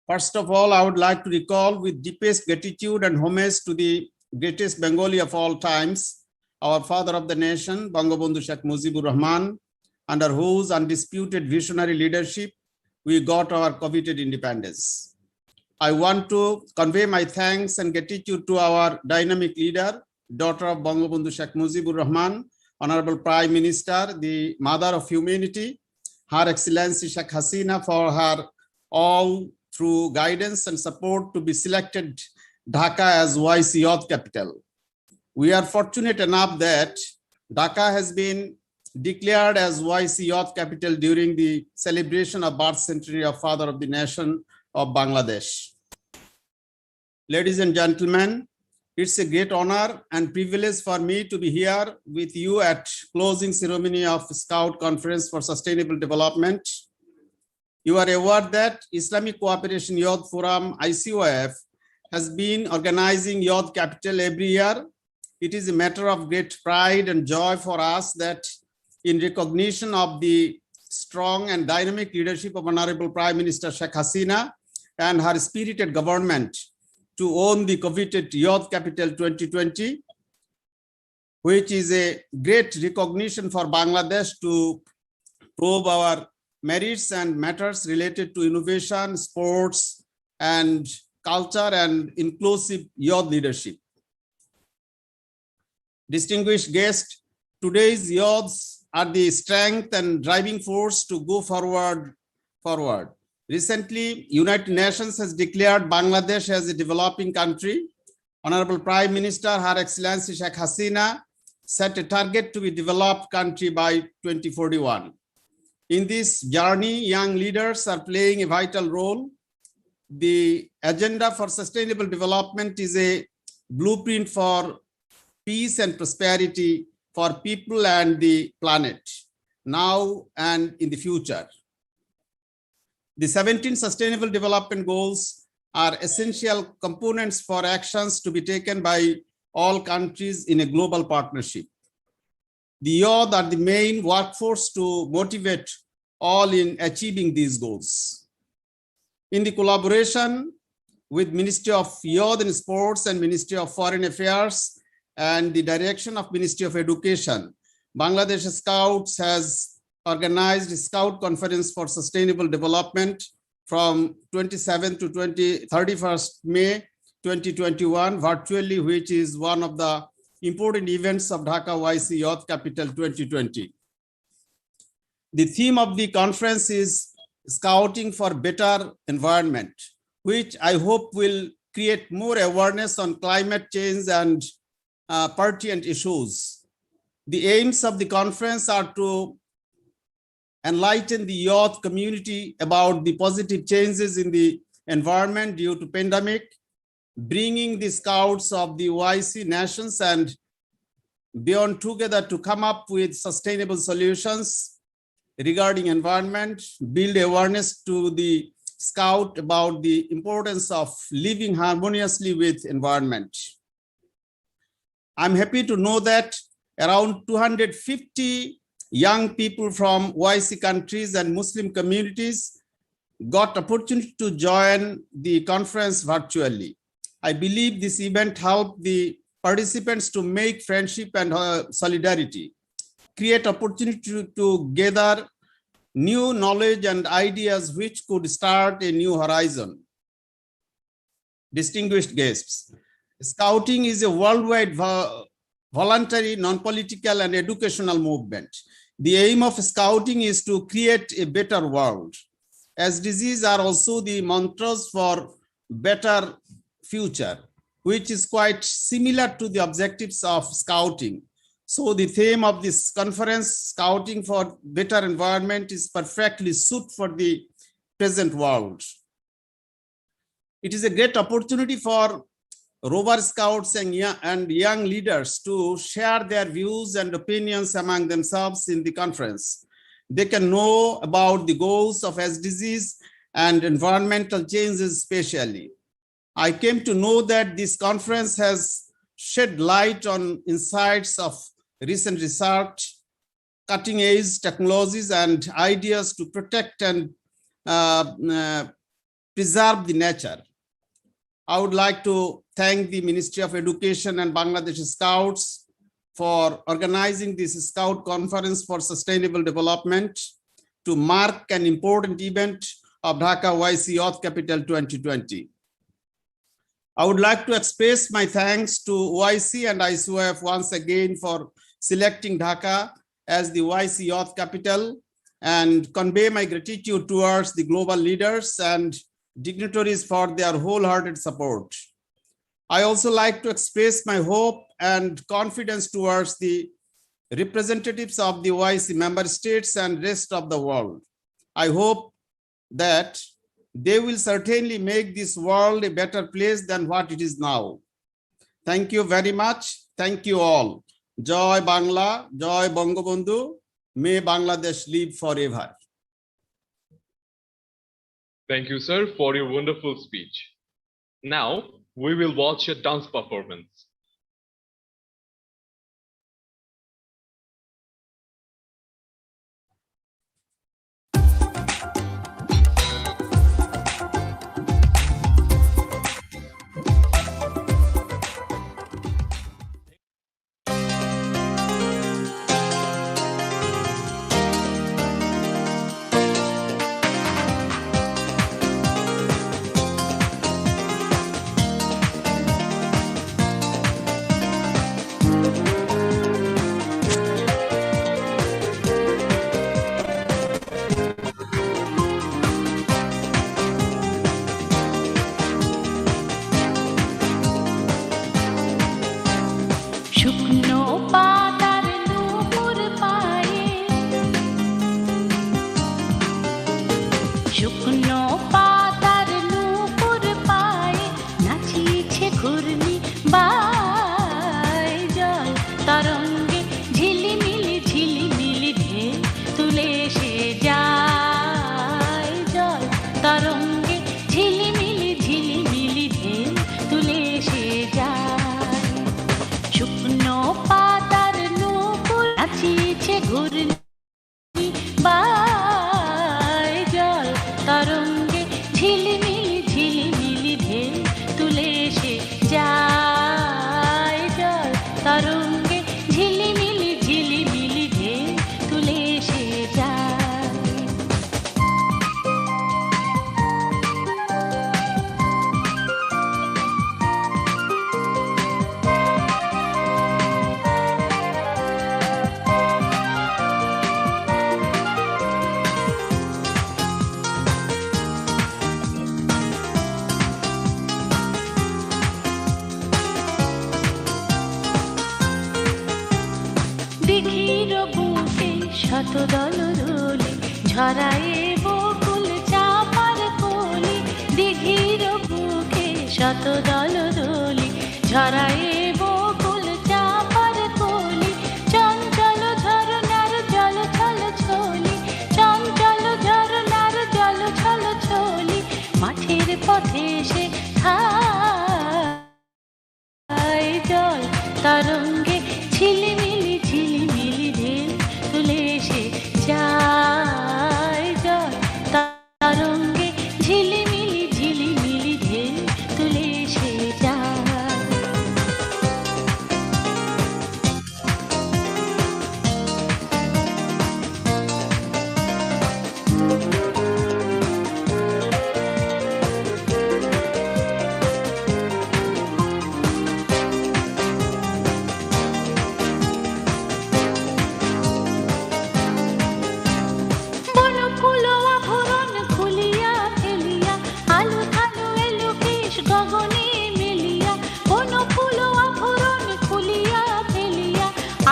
First of all, I would like to recall with deepest gratitude and homage to the greatest Bengali of all times, our father of the nation, Bangabandhu Sheikh Mujibur Rahman, under whose undisputed visionary leadership we got our coveted independence. I want to convey my thanks and gratitude to our dynamic leader, daughter of Bangabandhu Sheikh Mujibur Rahman, Honorable Prime Minister, the mother of humanity, Her Excellency Sheikh Hasina, for her all through guidance and support to be selected Dhaka as OIC Youth Capital. We are fortunate enough that Dhaka has been declared as OIC Youth Capital during the celebration of birth centenary of Father of the Nation of Bangladesh. Ladies and gentlemen, it's a great honor and privilege for me to be here with you at closing ceremony of Scout Conference for Sustainable Development. You are aware that Islamic Cooperation Youth Forum, ICYF, has been organizing Youth Capital every year. It is a matter of great pride and joy for us that in recognition of the strong and dynamic leadership of Honorable Prime Minister Sheikh Hasina and her spirited government to own the coveted Youth Capital 2020, which is a great recognition for Bangladesh to probe our merits and matters related to innovation, sports, and culture and inclusive youth leadership. Distinguished guests, today's youths are the strength and driving force to go forward. Recently, United Nations has declared Bangladesh as a developing country. Honorable Prime Minister, Her Excellency Sheikh Hasina, set a target to be developed country by 2041. In this journey, young leaders are playing a vital role. The agenda for sustainable development is a blueprint for peace and prosperity for people and the planet, now and in the future. The 17 Sustainable Development Goals are essential components for actions to be taken by all countries in a global partnership. The youth are the main workforce to motivate all in achieving these goals. In the collaboration with Ministry of Youth and Sports and Ministry of Foreign Affairs and the direction of Ministry of Education, Bangladesh Scouts has organized a Scout Conference for Sustainable Development from 27th to 31st May 2021 virtually, which is one of the important events of Dhaka OIC Youth Capital 2020. The theme of the conference is Scouting for Better Environment, which I hope will create more awareness on climate change and pertinent issues. The aims of the conference are to enlighten the youth community about the positive changes in the environment due to pandemic, bringing the scouts of the OIC nations and beyond together to come up with sustainable solutions regarding environment, build awareness to the scout about the importance of living harmoniously with environment. I'm happy to know that around 250 young people from OIC countries and Muslim communities got opportunity to join the conference virtually. I believe this event helped the participants to make friendship and solidarity, create opportunity to gather new knowledge and ideas which could start a new horizon. Distinguished guests, Scouting is a worldwide voluntary, non-political and educational movement. The aim of Scouting is to create a better world. SDGs are also the mantras for better future, which is quite similar to the objectives of Scouting. So the theme of this conference, Scouting for Better Environment, is perfectly suited for the present world. It is a great opportunity for Rover Scouts and young leaders to share their views and opinions among themselves in the conference. They can know about the goals of SDGs and environmental changes especially. I came to know that this conference has shed light on insights of recent research, cutting-edge technologies and ideas to protect and preserve the nature. I would like to thank the Ministry of Education and Bangladesh Scouts for organizing this Scout Conference for Sustainable Development to mark an important event of DHAKA OIC Youth Capital 2020. I would like to express my thanks to OIC and ICYF once again for selecting Dhaka as the OIC Youth Capital and convey my gratitude towards the global leaders and dignitaries for their wholehearted support. I also like to express my hope and confidence towards the representatives of the OIC member states and rest of the world. I hope that they will certainly make this world a better place than what it is now. Thank you very much. Thank you all. Joy Bangla, Joy Bangabandhu. May Bangladesh live forever. Thank you, sir, for your wonderful speech. Now, we will watch a dance performance.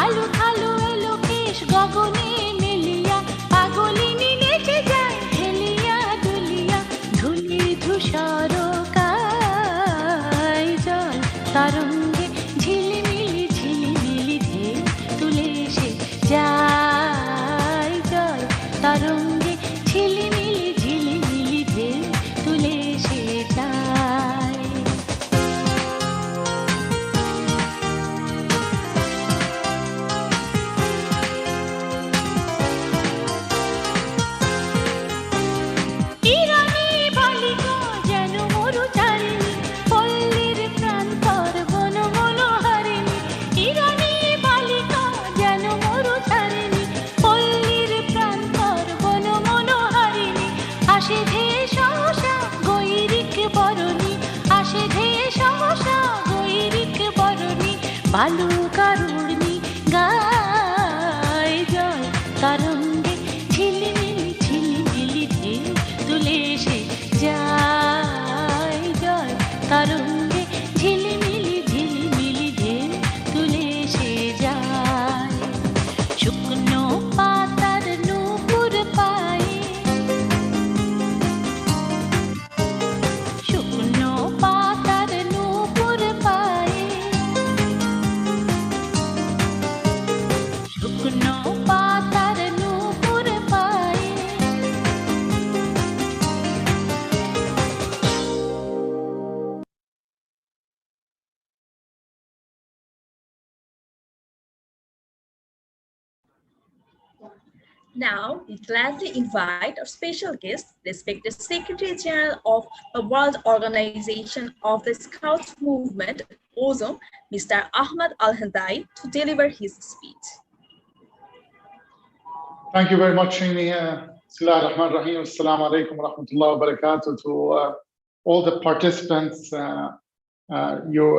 আলো আলো এলো কেশ গগনে মেলিয়া পাগলিনী নেচে যায় হেলিয়া দুলিয়া ধুলি ধূসর কায় জল তরঙ্গে ঝিলিমিলি ঝিলিমিলি ঢেউ তুলে এসে যায় জল তরঙ্গে ঝিলিমিলি ঝিলিমিলি ঢেউ তুলে এসে যায় ইরানি বালিকা যেন মরুচারিণী পল্লীর প্রান্তর বন মনোহারিণী ইরানি বালিকা যেন মরুচারিণী পল্লীর প্রান্তর বন মনোহারিণী আসে ধেয়ে সহসা গৈরিক বরণী আসে ধেয়ে সহসা গৈরিক বরণী বালুকারুণী গায় জল তরঙ্গে ঝিলিমিলি ঝিলিমিলি ঢেউ তুলে এসে যায় জল তরঙ্গে ঝিলিমিলি ঝিলিমিলি ঢেউ তুলে এসে যায় শুকনো পাতার নূপুর পায়ে শুকনো পাতার নূপুর পায়ে শুকনো পাতার নূপুর পায়ে Now, we gladly invite our special guest, respected Secretary General of the World Organization of the Scouts Movement, OZM, Mr. Ahmad Al-Handai, to deliver his speech. Thank you very much, Shini. Bismillah ar-Rahman ar-Rahim. Assalamu alaikum wa rahmatullahi wa barakatuh to all the participants, Your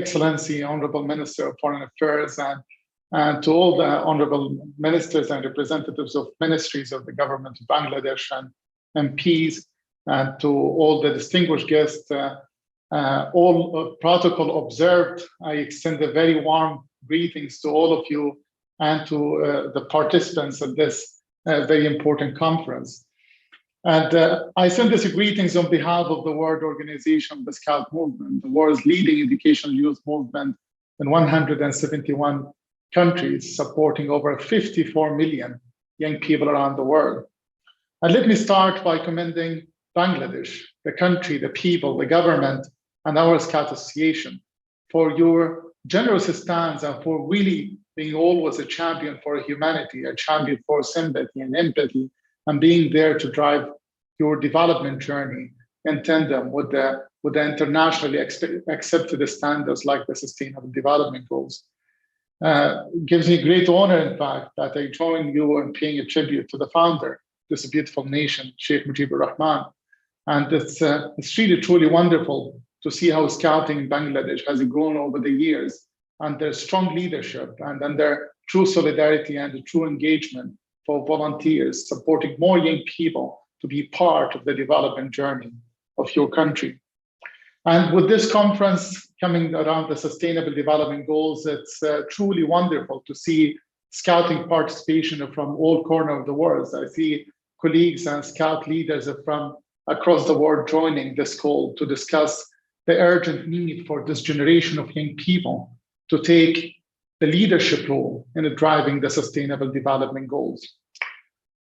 Excellency, Honorable Minister of Foreign Affairs, and to all the honorable ministers and representatives of ministries of the government of Bangladesh and MPs, and to all the distinguished guests, all protocol observed. I extend a very warm greetings to all of you and to the participants of this very important conference. And I send these greetings on behalf of the World Organization of the Scout Movement, the world's leading educational youth movement in 171 countries, supporting over 54 million young people around the world. And let me start by commending Bangladesh, the country, the people, the government, and our Scout Association for your generous stance and for really being always a champion for humanity, a champion for sympathy and empathy, and being there to drive your development journey in tandem with the internationally accepted standards like the Sustainable Development Goals. Gives me great honor, in fact, that I join you in paying a tribute to the founder of this beautiful nation, Sheikh Mujibur Rahman. And it's really, truly wonderful to see how scouting in Bangladesh has grown over the years under strong leadership and under true solidarity and true engagement for volunteers, supporting more young people to be part of the development journey of your country. And with this conference coming around the Sustainable Development Goals, it's truly wonderful to see scouting participation from all corners of the world. I see colleagues and scout leaders from across the world joining this call to discuss the urgent need for this generation of young people to take the leadership role in driving the Sustainable Development Goals.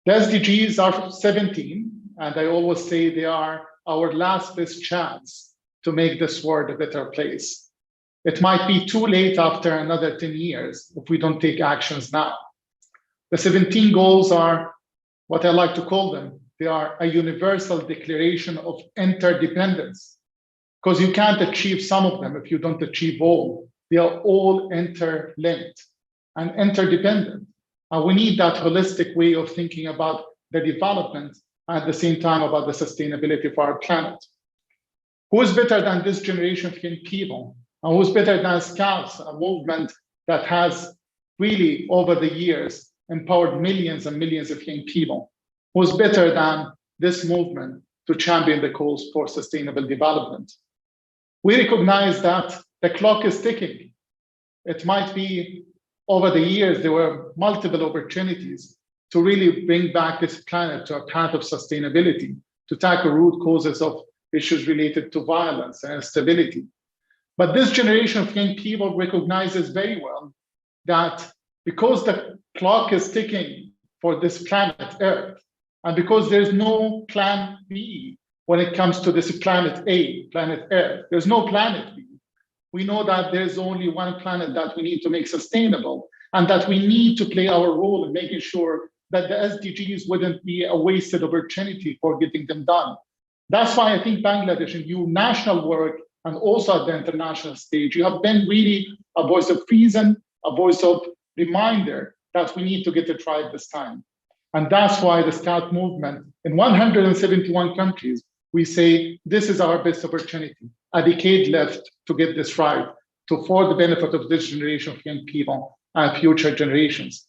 The SDGs are 17, and I always say they are our last best chance to make this world a better place. It might be too late after another 10 years if we don't take actions now. The 17 goals are what I like to call them. They are a universal declaration of interdependence, because you can't achieve some of them if you don't achieve all. They are all interlinked and interdependent. And we need that holistic way of thinking about the development and at the same time about the sustainability of our planet. Who is better than this generation of young people? And who's better than Scouts, a movement that has really, over the years, empowered millions and millions of young people? Who's better than this movement to champion the cause for sustainable development? We recognize that the clock is ticking. It might be over the years, there were multiple opportunities to really bring back this planet to a path of sustainability, to tackle root causes of issues related to violence and instability. But this generation of young people recognizes very well that because the clock is ticking for this planet Earth, and because there's no plan B when it comes to this planet A, planet Earth, there's no planet B. We know that there's only one planet that we need to make sustainable, and that we need to play our role in making sure that the SDGs wouldn't be a wasted opportunity for getting them done. That's why I think Bangladesh, in your national work and also at the international stage, you have been really a voice of reason, a voice of reminder that we need to get it right this time. And that's why the Scout movement in 171 countries, we say this is our best opportunity, a decade left to get this right, for the benefit of this generation of young people and future generations.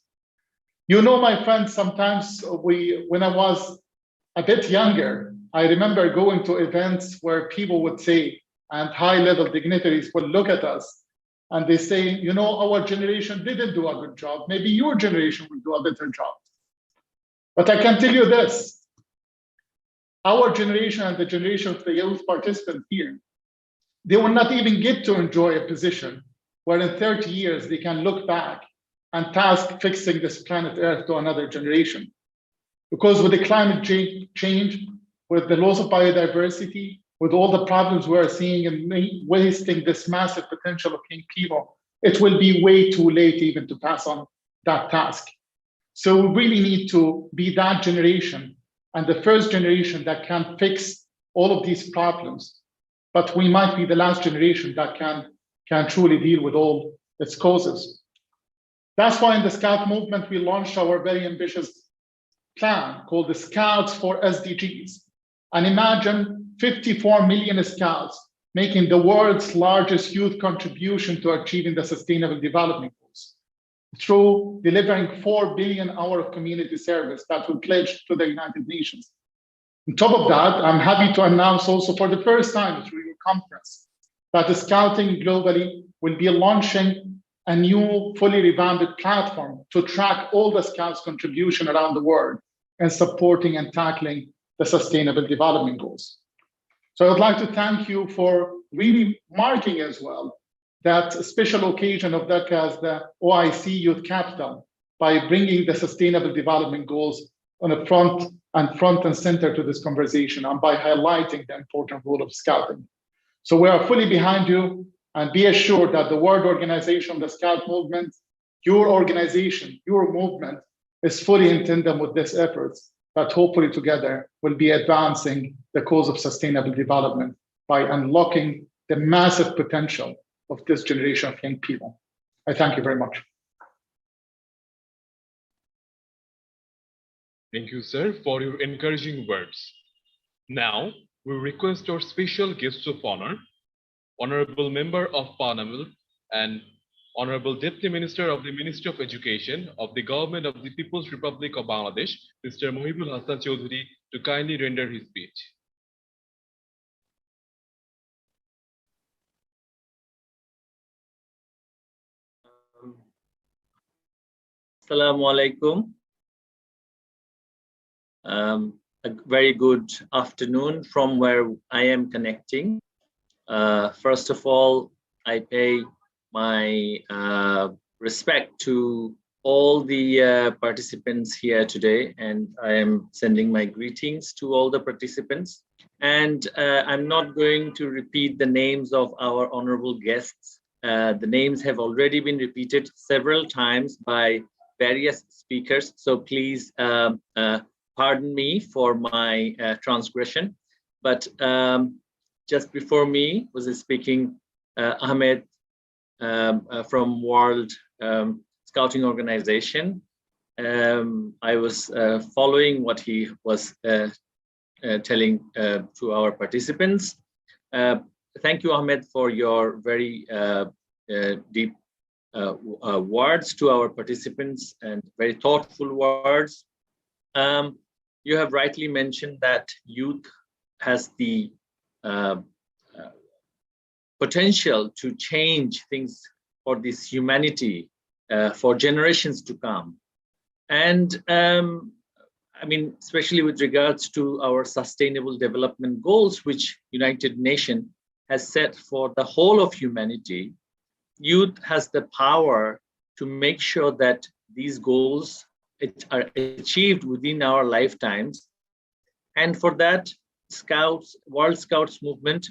You know, my friends, sometimes when I was a bit younger, I remember going to events where people would say, and high-level dignitaries would look at us and they say, you know, our generation didn't do a good job. Maybe your generation will do a better job. But I can tell you this, our generation and the generation of the youth participants here, they will not even get to enjoy a position where in 30 years they can look back and task fixing this planet Earth to another generation. Because with the climate change, with the loss of biodiversity, with all the problems we're seeing and wasting this massive potential of young people, it will be way too late even to pass on that task. So we really need to be that generation and the first generation that can fix all of these problems. But we might be the last generation that can truly deal with all its causes. That's why in the Scout movement, we launched our very ambitious plan called the Scouts for SDGs. And imagine 54 million Scouts making the world's largest youth contribution to achieving the Sustainable Development Goals through delivering 4 billion hours of community service that we pledged to the United Nations. On top of that, I'm happy to announce also for the first time through your conference that the Scouting globally will be launching a new fully revamped platform to track all the Scouts' contribution around the world and supporting and tackling the Sustainable Development Goals. So I'd like to thank you for really marking as well that special occasion of DHAKA as the OIC Youth Capital by bringing the Sustainable Development Goals on the front and center to this conversation and by highlighting the important role of Scouting. So we are fully behind you, and be assured that the World Organization of the Scout Movement, your organization, your movement is fully in tandem with these efforts that hopefully together will be advancing the cause of sustainable development by unlocking the massive potential of this generation of young people. I thank you very much. Thank you, sir, for your encouraging words. Now, we request our special guests of honor, Honorable Member of Parliament and Honorable Deputy Minister of the Ministry of Education of the Government of the People's Republic of Bangladesh, Mr. Mohibul Hassan Chaudhary, to kindly render his speech. Assalamu alaikum. A very good afternoon from where I am connecting. First of all, I pay my respect to all the participants here today, and I am sending my greetings to all the participants. And I'm not going to repeat the names of our honorable guests. The names have already been repeated several times by various speakers, so please pardon me for my transgression. But just before me was speaking Ahmed from World Scouting Organization. I was following what he was telling to our participants. Thank you, Ahmed, for your very deep words to our participants and very thoughtful words. You have rightly mentioned that youth has the potential to change things for this humanity for generations to come. And I mean, especially with regards to our sustainable development goals, which United Nations has set for the whole of humanity, youth has the power to make sure that these goals are achieved within our lifetimes. And for that, World Scouts movement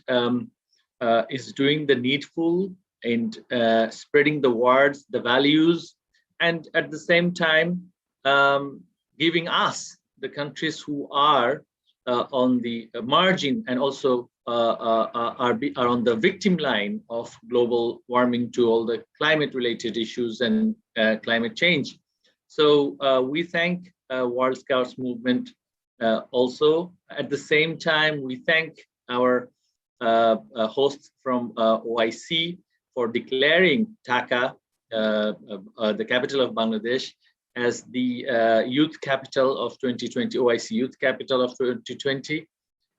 is doing the needful and spreading the words, the values, and at the same time, giving us, the countries who are on the margin and also are on the victim line of global warming to all the climate-related issues and climate change. So we thank World Scouts movement also. At the same time, we thank our hosts from OIC for declaring DHAKA, the capital of Bangladesh, as the youth capital of 2020, OIC Youth Capital of 2020.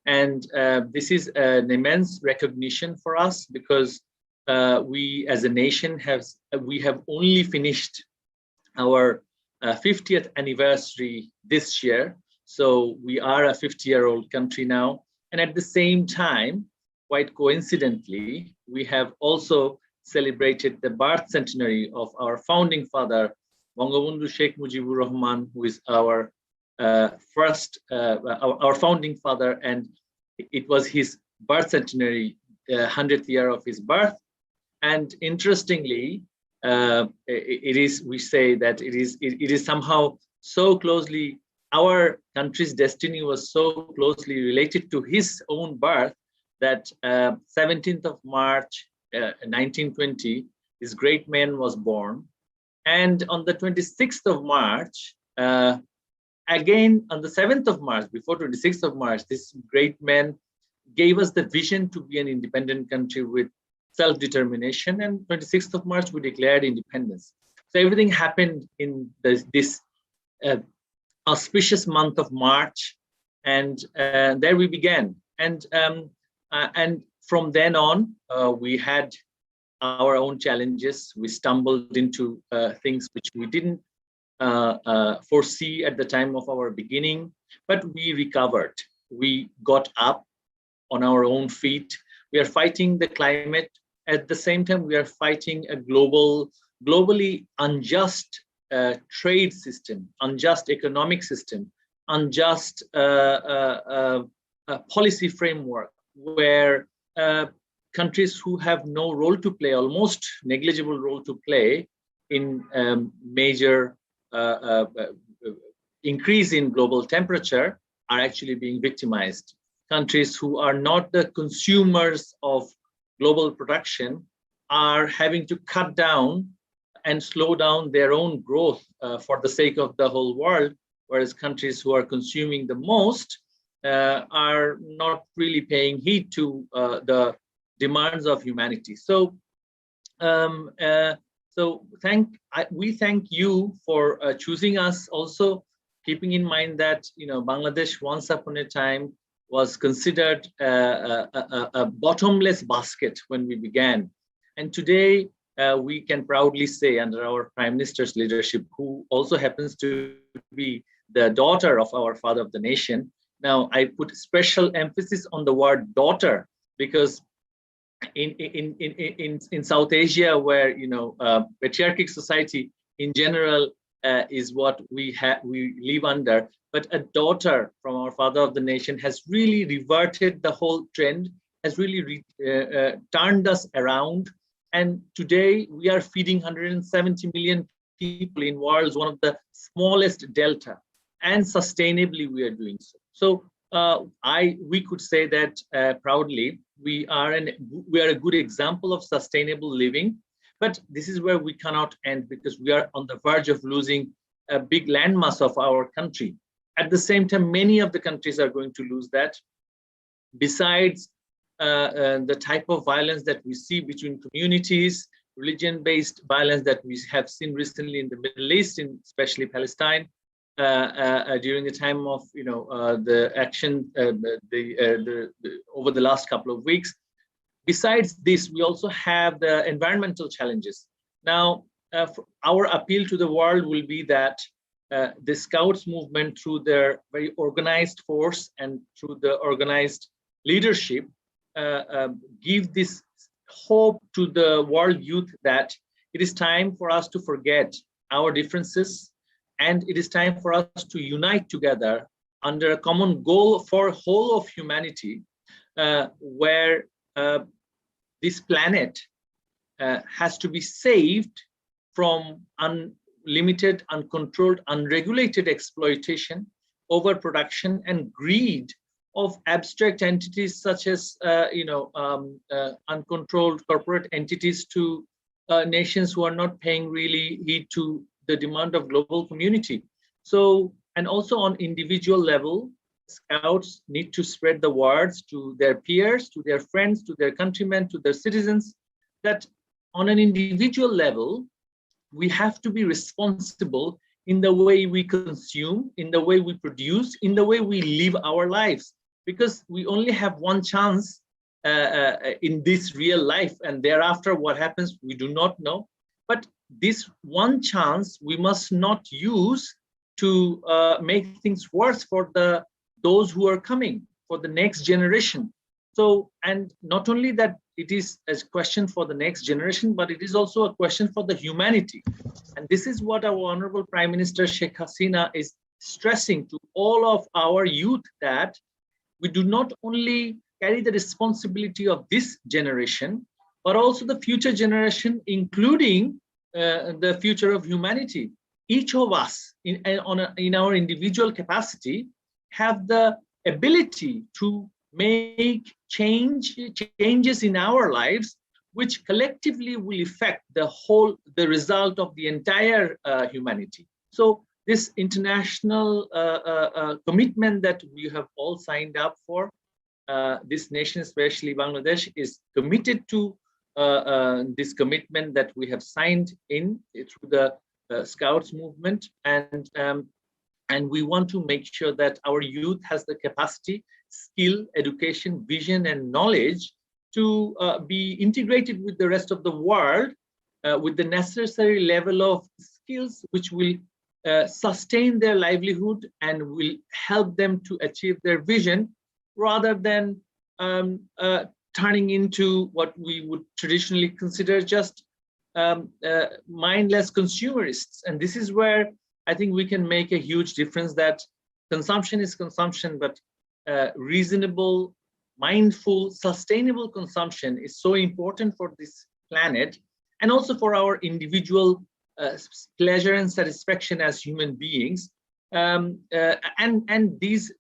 And this is an immense recognition for us because we as a nation have only finished our 50th anniversary this year. So we are a 50-year-old country now. And at the same time, quite coincidentally, we have also celebrated the birth centenary of our founding father, Bangabandhu Sheikh Mujibur Rahman, who is our our founding father, and it was his birth centenary, 100th year of his birth. And interestingly, we say that it is somehow so closely, our country's destiny was so closely related to his own birth that 17th of March, 1920, this great man was born. And on the 26th of March, again on the 7th of March, before 26th of March, this great man gave us the vision to be an independent country with self-determination. And 26th of March, we declared independence. So everything happened in this auspicious month of March, and there we began. And from then on, we had our own challenges. We stumbled into things which we didn't foresee at the time of our beginning, but we recovered. We got up on our own feet. We are fighting the climate. At the same time, we are fighting a globally unjust trade system, unjust economic system, unjust policy framework, where countries who have no role to play, almost negligible role to play in major increase in global temperature are actually being victimized. Countries who are not the consumers of global production are having to cut down and slow down their own growth for the sake of the whole world, whereas countries who are consuming the most are not really paying heed to the demands of humanity. So, we thank you for choosing us. Also, keeping in mind that Bangladesh once upon a time was considered a bottomless basket when we began, and today we can proudly say, under our Prime Minister's leadership, who also happens to be the daughter of our father of the nation. Now, I put special emphasis on the word daughter because in South Asia, where patriarchic society in general is what we live under, but a daughter from our father of the nation has really reverted the whole trend, has really turned us around, and today we are feeding 170 million people in world's one of the smallest delta, and sustainably we are doing so. So we could say that proudly we are a good example of sustainable living, but this is where we cannot end because we are on the verge of losing a big landmass of our country. At the same time, many of the countries are going to lose that. Besides the type of violence that we see between communities, religion-based violence that we have seen recently in the Middle East, especially Palestine, during the time of the action over the last couple of weeks. Besides this, we also have the environmental challenges. Now, our appeal to the world will be that the Scouts movement, through their very organized force and through the organized leadership, give this hope to the world youth that it is time for us to forget our differences, and it is time for us to unite together under a common goal for whole of humanity, where this planet has to be saved from unlimited, uncontrolled, unregulated exploitation, overproduction, and greed of abstract entities such as uncontrolled corporate entities to nations who are not paying really heed to the demand of global community. So, and also on individual level, Scouts need to spread the words to their peers, to their friends, to their countrymen, to their citizens, that on an individual level, we have to be responsible in the way we consume, in the way we produce, in the way we live our lives, because we only have one chance in this real life, and thereafter what happens, we do not know. But this one chance we must not use to make things worse for those who are coming, for the next generation. So, and not only that it is a question for the next generation, but it is also a question for the humanity. And this is what our Honorable Prime Minister Sheikh Hasina is stressing to all of our youth, that we do not only carry the responsibility of this generation, but also the future generation, including the future of humanity. Each of us in our individual capacity have the ability to make changes in our lives, which collectively will affect the result of the entire humanity. So this international commitment that we have all signed up for, this nation, especially Bangladesh, is committed to this commitment that we have signed in through the Scouts movement, and we want to make sure that our youth has the capacity, skill, education, vision, and knowledge to be integrated with the rest of the world with the necessary level of skills which will sustain their livelihood and will help them to achieve their vision, rather than turning into what we would traditionally consider just mindless consumerists. And this is where I think we can make a huge difference, that consumption is consumption, but reasonable, mindful, sustainable consumption is so important for this planet, and also for our individual pleasure and satisfaction as human beings. And this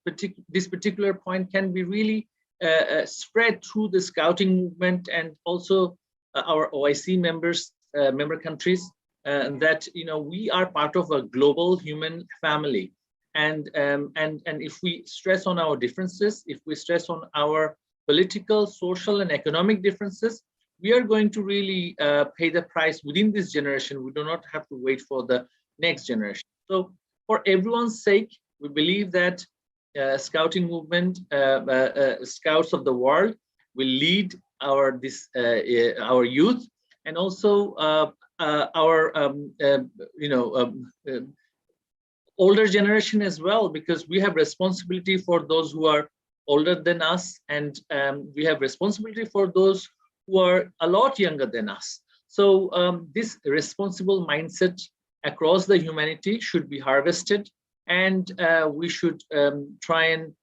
particular point can be really spread through the Scouting movement and also our OIC member countries, that we are part of a global human family, and if we stress on our differences, if we stress on our political, social, and economic differences, we are going to really pay the price within this generation. We do not have to wait for the next generation. So for everyone's sake, we believe that Scouting movement, Scouts of the world, will lead our youth, and also our older generation as well, because we have responsibility for those who are older than us, and we have responsibility for those who are a lot younger than us. So this responsible mindset across the humanity should be harvested, and we should try and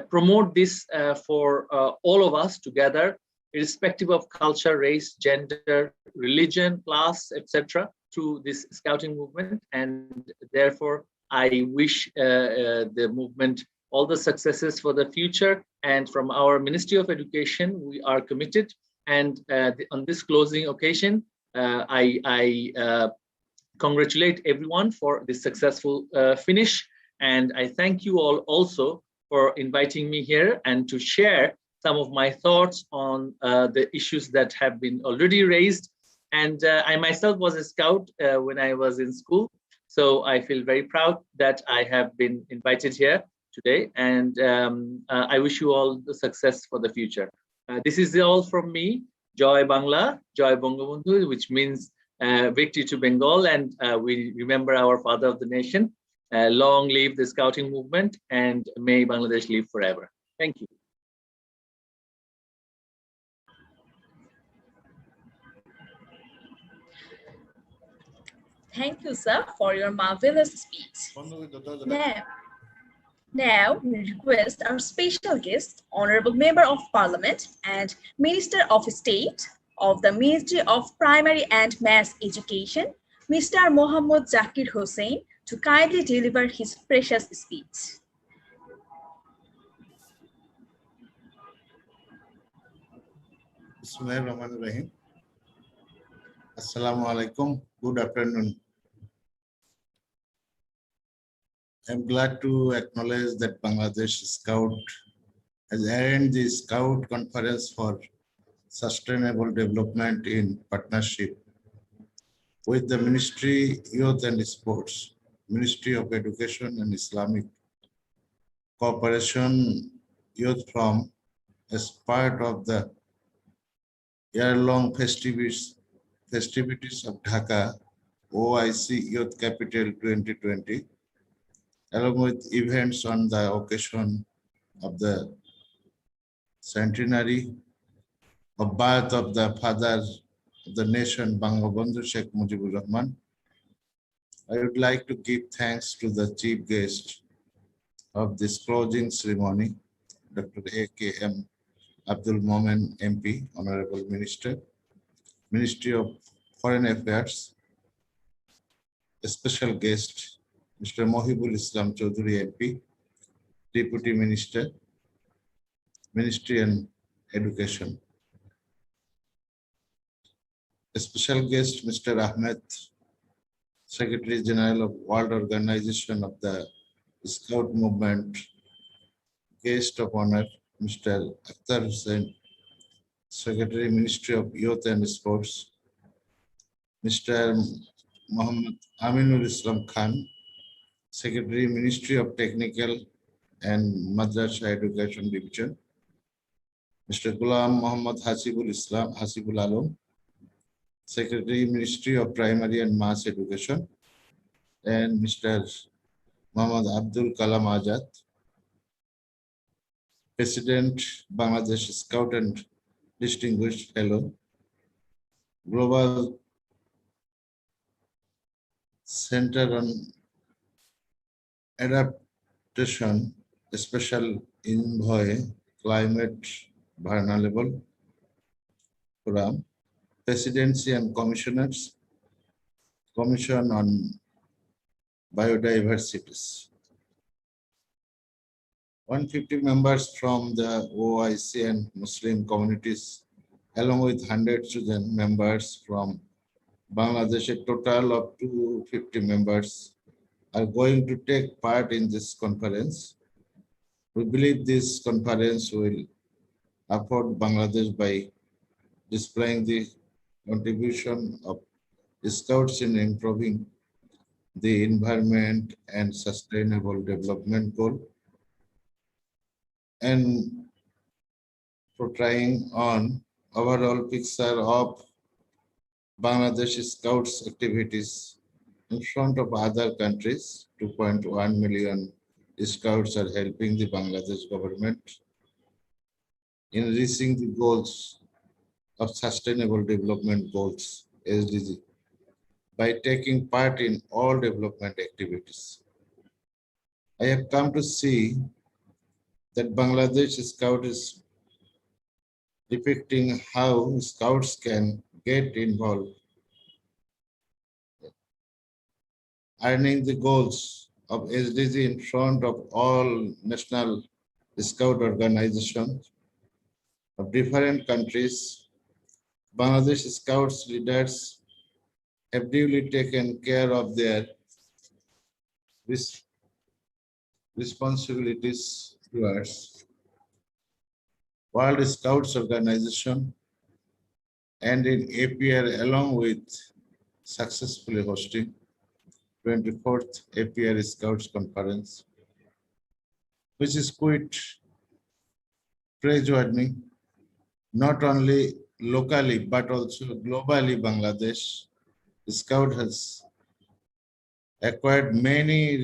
promote this for all of us together, irrespective of culture, race, gender, religion, class, etc., through this Scouting movement. And therefore, I wish the movement all the successes for the future. And from our Ministry of Education, we are committed. And on this closing occasion, I congratulate everyone for this successful finish. And I thank you all also for inviting me here and to share some of my thoughts on the issues that have been already raised. And I myself was a Scout when I was in school. So I feel very proud that I have been invited here today. And I wish you all the success for the future. This is all from me. Joy Bangla, Joy Bangabandhu, which means victory to Bengal, and we remember our father of the nation. Long live the scouting movement, and may Bangladesh live forever. Thank you. Thank you, sir, for your marvelous speech. Now we request our special guest, Honorable Member of Parliament and Minister of State of the Ministry of Primary and Mass Education, Mr. Mohammad Zakir Hussain, to kindly deliver his precious speech. Bismillahirrahmanirrahim. Assalamu alaikum. Good afternoon. I'm glad to acknowledge that Bangladesh Scout has arranged the Scout Conference for Sustainable Development in partnership with the Ministry Youth and Sports, Ministry of Education and Islamic Cooperation Youth Forum as part of the year-long festivities of DHAKA OIC Youth Capital 2020, along with events on the occasion of the centenary of birth of the father of the nation, Bangabandhu Sheikh Mujibur Rahman. I would like to give thanks to the chief guest of this closing ceremony, Dr. A.K.M. Abdul Momen MP, Honorable Minister, Ministry of Foreign Affairs, a special guest, Mr. Mohibul Islam Chaudhuri MP, Deputy Minister, Ministry and Education. A special guest, Mr. Ahmed, Secretary General of World Organization of the Scout Movement. Guest of honor, Mr. Akhtar Hussain, Secretary, Ministry of Youth and Sports. Mr. Muhammad Aminul Islam Khan, Secretary, Ministry of Technical and Madrasa Education Division. Mr. Ghulam Muhammad Hasibul Alam, Secretary, Ministry of Primary and Mass Education. And Mr. Muhammad Abdul Kalam Azad, President, Bangladesh Scout and Distinguished Fellow, Global Center on Adaptation, Special Envoy, Climate Vulnerable Forum, Presidency and Commissioners, Commission on Biodiversity. 150 members from the OIC and Muslim communities, along with hundreds of members from Bangladesh, a total of 250 members are going to take part in this conference. We believe this conference will afford Bangladesh by displaying the contribution of Scouts in improving the environment and sustainable development goal, and portraying on overall picture of Bangladesh Scouts activities in front of other countries. 2.1 million Scouts are helping the Bangladesh government in reaching the goals of Sustainable Development Goals, SDG, by taking part in all development activities. I have come to see that Bangladesh Scout is depicting how Scouts can get involved, earning the goals of SDG in front of all national Scout organizations of different countries. Bangladesh Scouts leaders have duly taken care of their responsibilities towards World Scouts Organization and in APR, along with successfully hosting 24th APR Scouts Conference, which is quite praiseworthy, not only locally but also globally. Bangladesh Scout has acquired many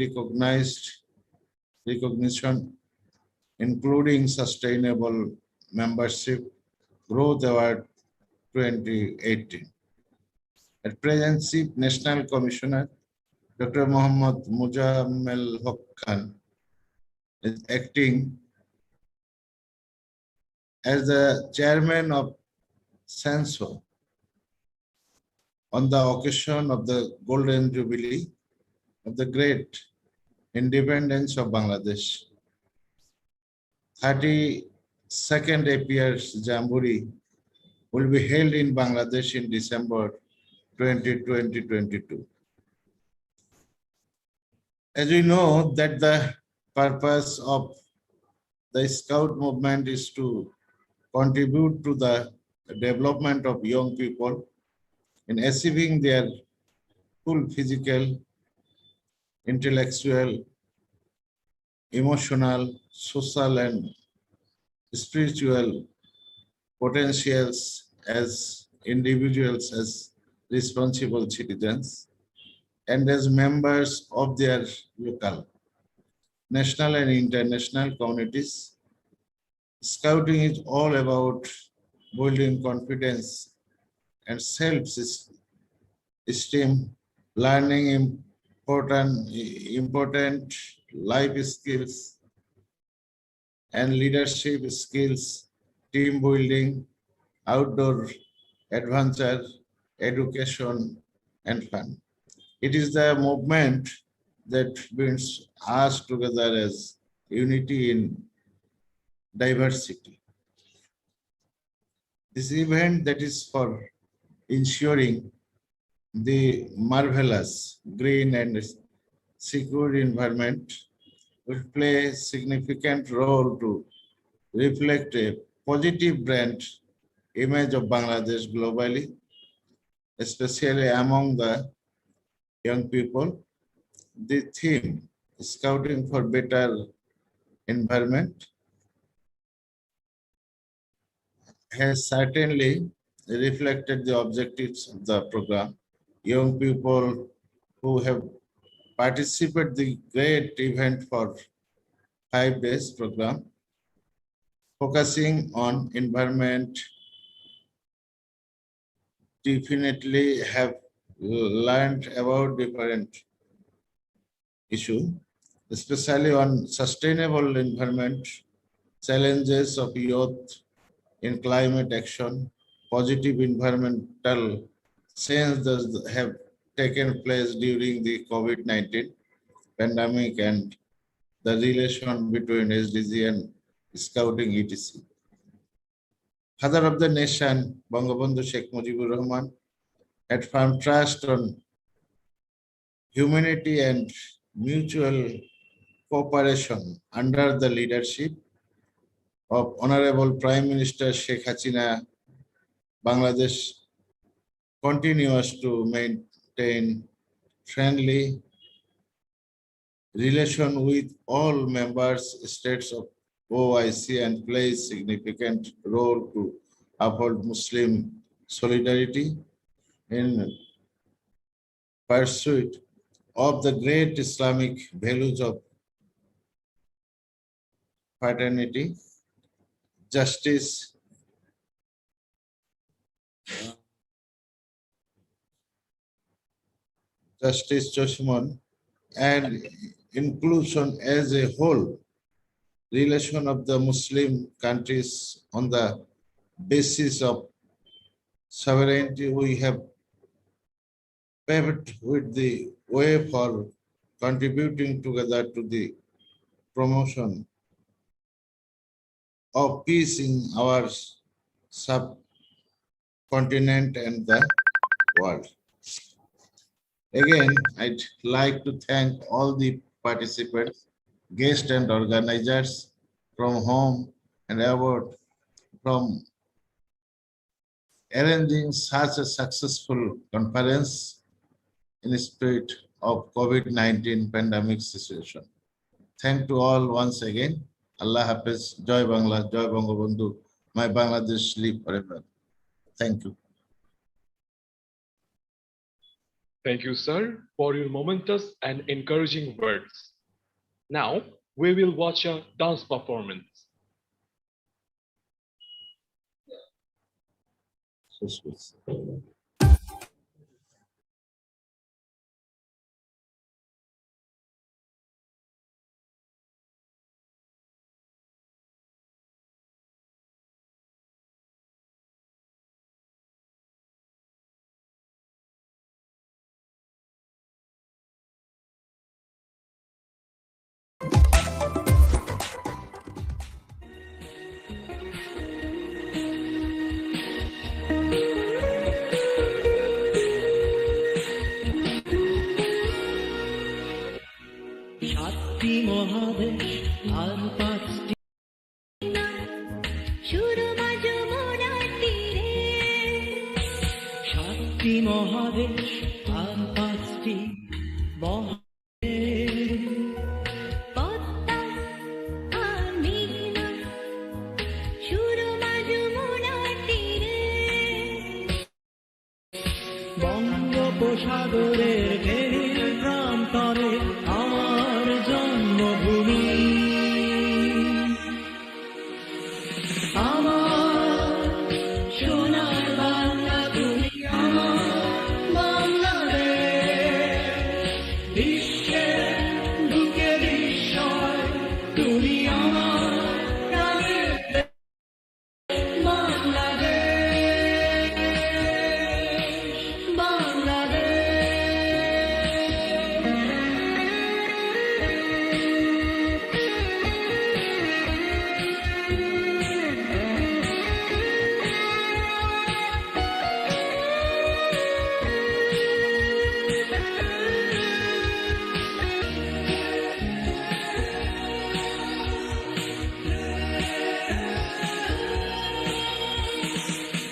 recognition, including Sustainable Membership Growth Award 2018. At present, Chief National Commissioner Dr. Mujibur Khan is acting as the chairman of SANSO on the occasion of the Golden Jubilee of the great independence of Bangladesh. 32nd APR's Jamboree will be held in Bangladesh in December 2022. As we know that the purpose of the Scout movement is to contribute to the development of young people in achieving their full physical, intellectual, emotional, social, and spiritual potentials as individuals, as responsible citizens, and as members of their local, national, and international communities. Scouting is all about building confidence and self-esteem, learning important life skills and leadership skills, team building, outdoor adventure, education, and fun. It is the movement that brings us together as unity in diversity. This event that is for ensuring the marvelous green and secure environment will play a significant role to reflect a positive brand image of Bangladesh globally, especially among the young people. The theme, Scouting for Better Environment, has certainly reflected the objectives of the program. Young people who have participated in the great event for 5 days program, focusing on environment, definitely have learned about different issues, especially on sustainable environment, challenges of youth in climate action, positive environmental change that have taken place during the COVID-19 pandemic, and the relation between SDG and Scouting etc. Father of the nation, Bangabandhu Sheikh Mujibur Rahman, had found trust on humanity and mutual cooperation under the leadership of Honorable Prime Minister Sheikh Hasina. Bangladesh continues to maintain friendly relation with all members states of OIC and plays significant role to uphold Muslim solidarity in pursuit of the great Islamic values of fraternity, justice, judgment, and inclusion as a whole. Relation of the Muslim countries on the basis of sovereignty, we have paved with the way for contributing together to the promotion of peace in our subcontinent and the world. Again, I'd like to thank all the participants, guests and organizers from home and abroad from arranging such a successful conference in the spirit of COVID-19 pandemic situation. Thank to all once again. Allah Hafiz, Joy Bangla, Joy Bangabandhu, my Bangladesh live forever. Thank you. Thank you, sir, for your momentous and encouraging words. Now, we will watch a dance performance. বঙ্গোপসাগরের গভীর প্রান্তরে আমার জন্মভূমি, আমার সোনার বাংলা তুমি আমার বাংলাদেশ, বিশ্বের বুকে বিস্ময় তুমি আমার প্রাণের দেশ বাংলাদেশ।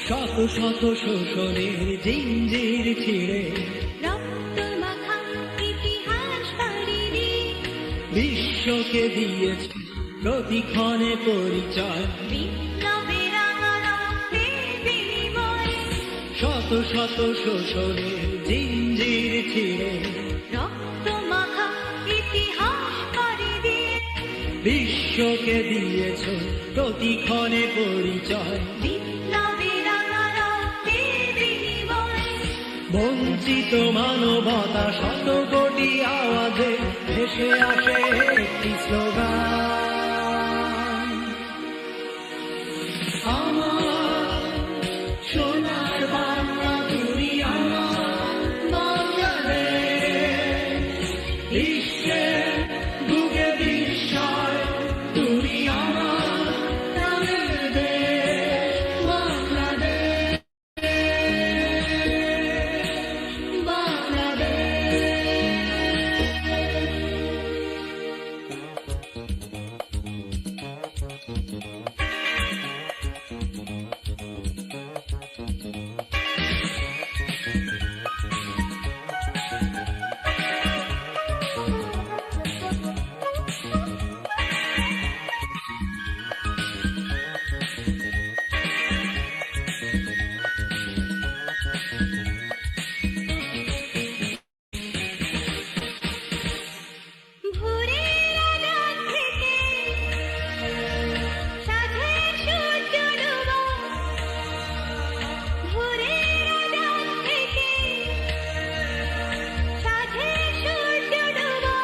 শত শত শোষণের জিঞ্জির ছিঁড়ে রক্ত মাখা ইতিহাস পাড়ি দিয়ে বিশ্বকে দিয়েছে প্রতিক্ষণে পরিচয়, বিপ্লবের আলোকে বিনিময়। শত শত শোষণের জিঞ্জির ছিঁড়ে রক্ত মাখা ইতিহাস পাড়ি দিয়ে বিশ্বকে দিয়েছ প্রতিক্ষণে পরিচয়, বিপ্লবের আলোকে বিনিময়। বঞ্চিত মানবতা শত কোটি আওয়াজে ভেসে আসে একটি স্লোগান, আমার সোনার বাংলা তুমি আমার বাংলাদেশ, বিশ্বের বুকে বিস্ময় তুমি আমার প্রাণের দেশ বাংলাদেশ, বাংলাদেশ। ভোরের আলোক থেকে সাধের সূর্য ডোবা, ভোরের আলোক থেকে সাধের সূর্য ডোবা।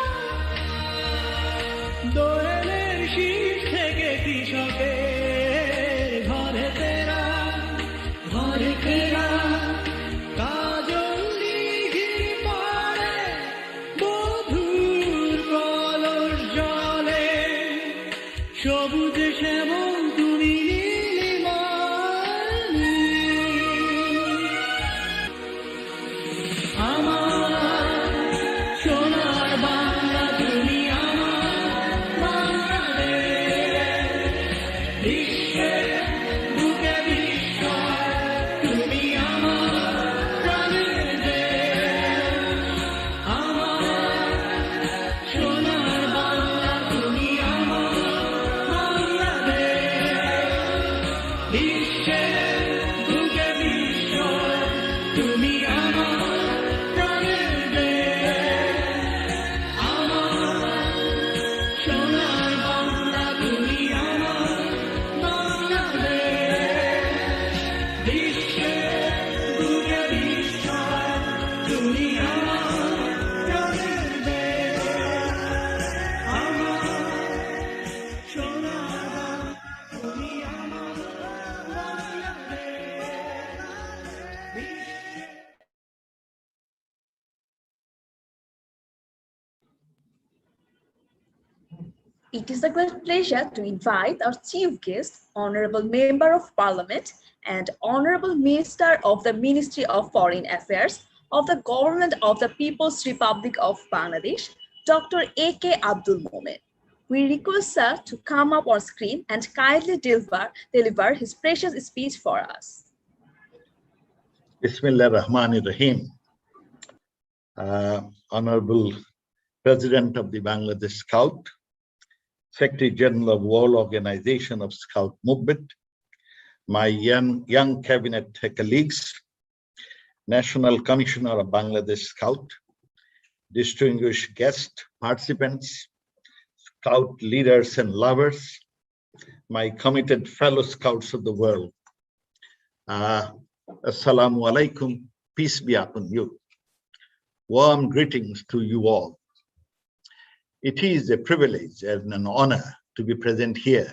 দোয়েলের শীষ থেকে কৃষকের ঘরে ফেরা, ঘরে ফেরা কাজল দিঘির পাড়ে বধূর কলস জলে, সবুজ শ্যামল তুমি নীলিমার নীল। আমার সোনার বাংলা তুমি আমার Bangladesh, It is a great pleasure to invite our chief guest, Honorable Member of Parliament and Honorable Minister of the Ministry of Foreign Affairs of the Government of the People's Republic of Bangladesh, Dr. A.K. Abdul Momen. We request sir to come up on screen and kindly deliver his precious speech for us. Bismillah Rahman Rahim. Honorable President of the Bangladesh Scout, Secretary General of World Organization of Scout Movement, my young cabinet colleagues, National Commissioner of Bangladesh Scout, distinguished guest participants, Scout leaders and lovers, my committed fellow Scouts of the world. Assalamu alaikum, peace be upon you. Warm greetings to you all. It is a privilege and an honor to be present here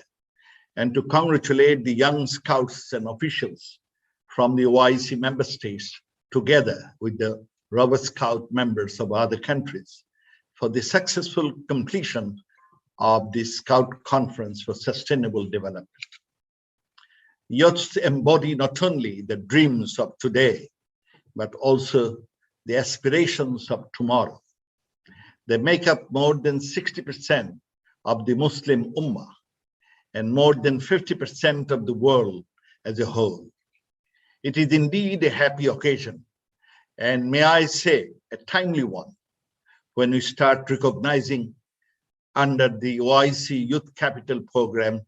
and to congratulate the young Scouts and officials from the OIC member states together with the Robber Scout members of other countries for the successful completion of the Scout Conference for Sustainable Development. Youths embody not only the dreams of today, but also the aspirations of tomorrow. They make up more than 60% of the Muslim Ummah and more than 50% of the world as a whole. It is indeed a happy occasion, and may I say, a timely one, when we start recognizing under the OIC Youth Capital program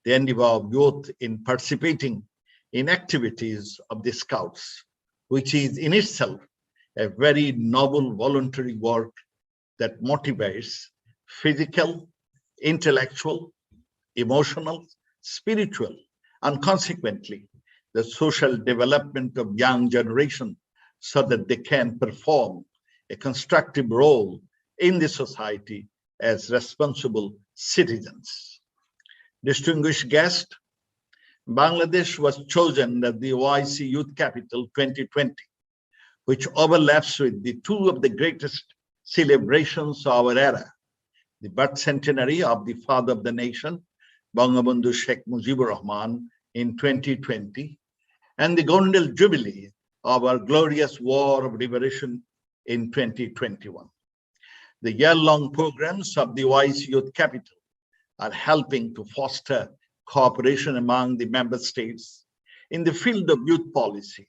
the endeavor of youth in participating in activities of the Scouts, which is in itself a very noble voluntary work that motivates physical, intellectual, emotional, spiritual, and consequently the social development of young generation so that they can perform a constructive role in the society as responsible citizens. Distinguished guest, Bangladesh was chosen as the OIC Youth Capital 2020, which overlaps with the two of the greatest celebrations of our era, the birth centenary of the father of the nation, Bangabandhu Sheikh Mujibur Rahman in 2020, and the Golden Jubilee of our glorious War of Liberation in 2021. The year-long programs of the OIC Youth Capital are helping to foster cooperation among the member states in the field of youth policy,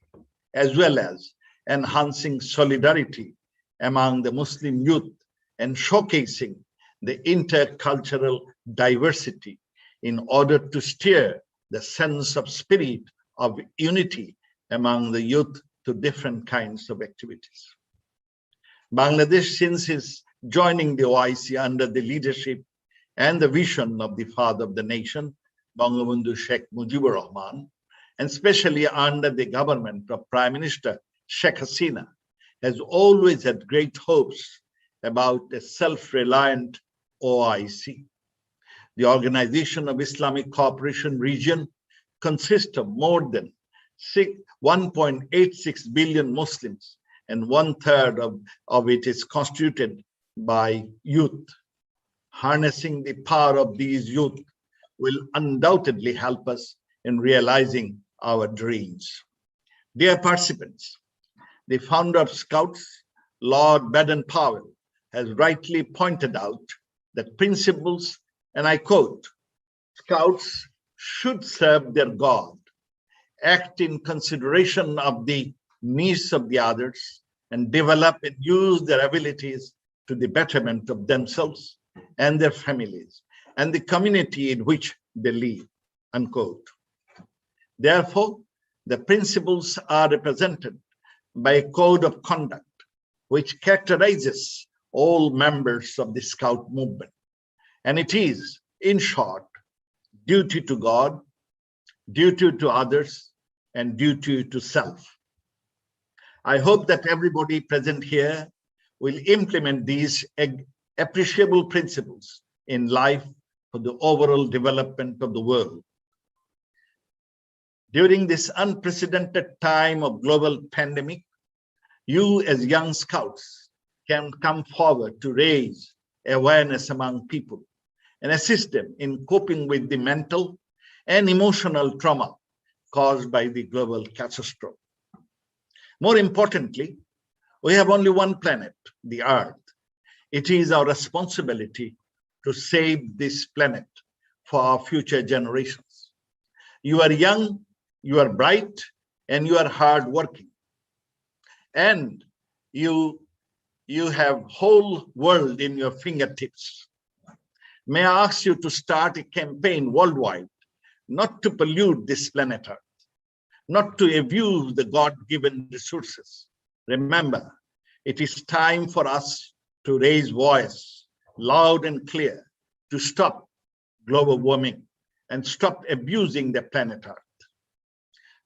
as well as enhancing solidarity among the Muslim youth and showcasing the intercultural diversity in order to steer the sense of spirit of unity among the youth to different kinds of activities. Bangladesh, since its joining the OIC under the leadership and the vision of the father of the nation, Bangabandhu Sheikh Mujibur Rahman, and especially under the government of Prime Minister Sheikh Hasina, has always had great hopes about a self-reliant OIC. The Organization of Islamic Cooperation region consists of more than 1.86 billion Muslims, and 1/3 of it is constituted by youth. Harnessing the power of these youth will undoubtedly help us in realizing our dreams. Dear participants, the founder of Scouts, Lord Baden-Powell, has rightly pointed out that principles, and I quote, Scouts should serve their God, act in consideration of the needs of the others, and develop and use their abilities to the betterment of themselves and their families and the community in which they live, unquote. Therefore, the principles are represented by a code of conduct which characterizes all members of the Scout movement. And it is, in short, duty to God, duty to others, and duty to self. I hope that everybody present here will implement these appreciable principles in life for the overall development of the world. During this unprecedented time of global pandemic, you as young Scouts can come forward to raise awareness among people and assist them in coping with the mental and emotional trauma caused by the global catastrophe. More importantly, we have only one planet, the Earth. It is our responsibility to save this planet for our future generations. You are young, you are bright, and you are hardworking. And you have whole world in your fingertips. May I ask you to start a campaign worldwide, not to pollute this planet Earth, not to abuse the God-given resources. Remember, it is time for us to raise voice loud and clear to stop global warming and stop abusing the planet Earth.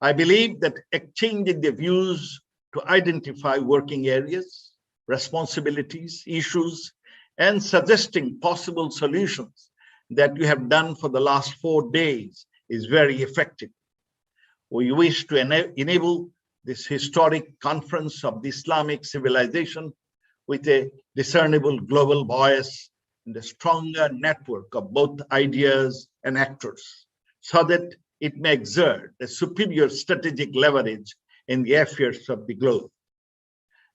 I believe that exchanging the views to identify working areas, responsibilities, issues, and suggesting possible solutions that you have done for the last 4 days is very effective. We wish to enable this historic conference of the Islamic civilization with a discernible global voice and a stronger network of both ideas and actors, so that it may exert a superior strategic leverage in the affairs of the globe.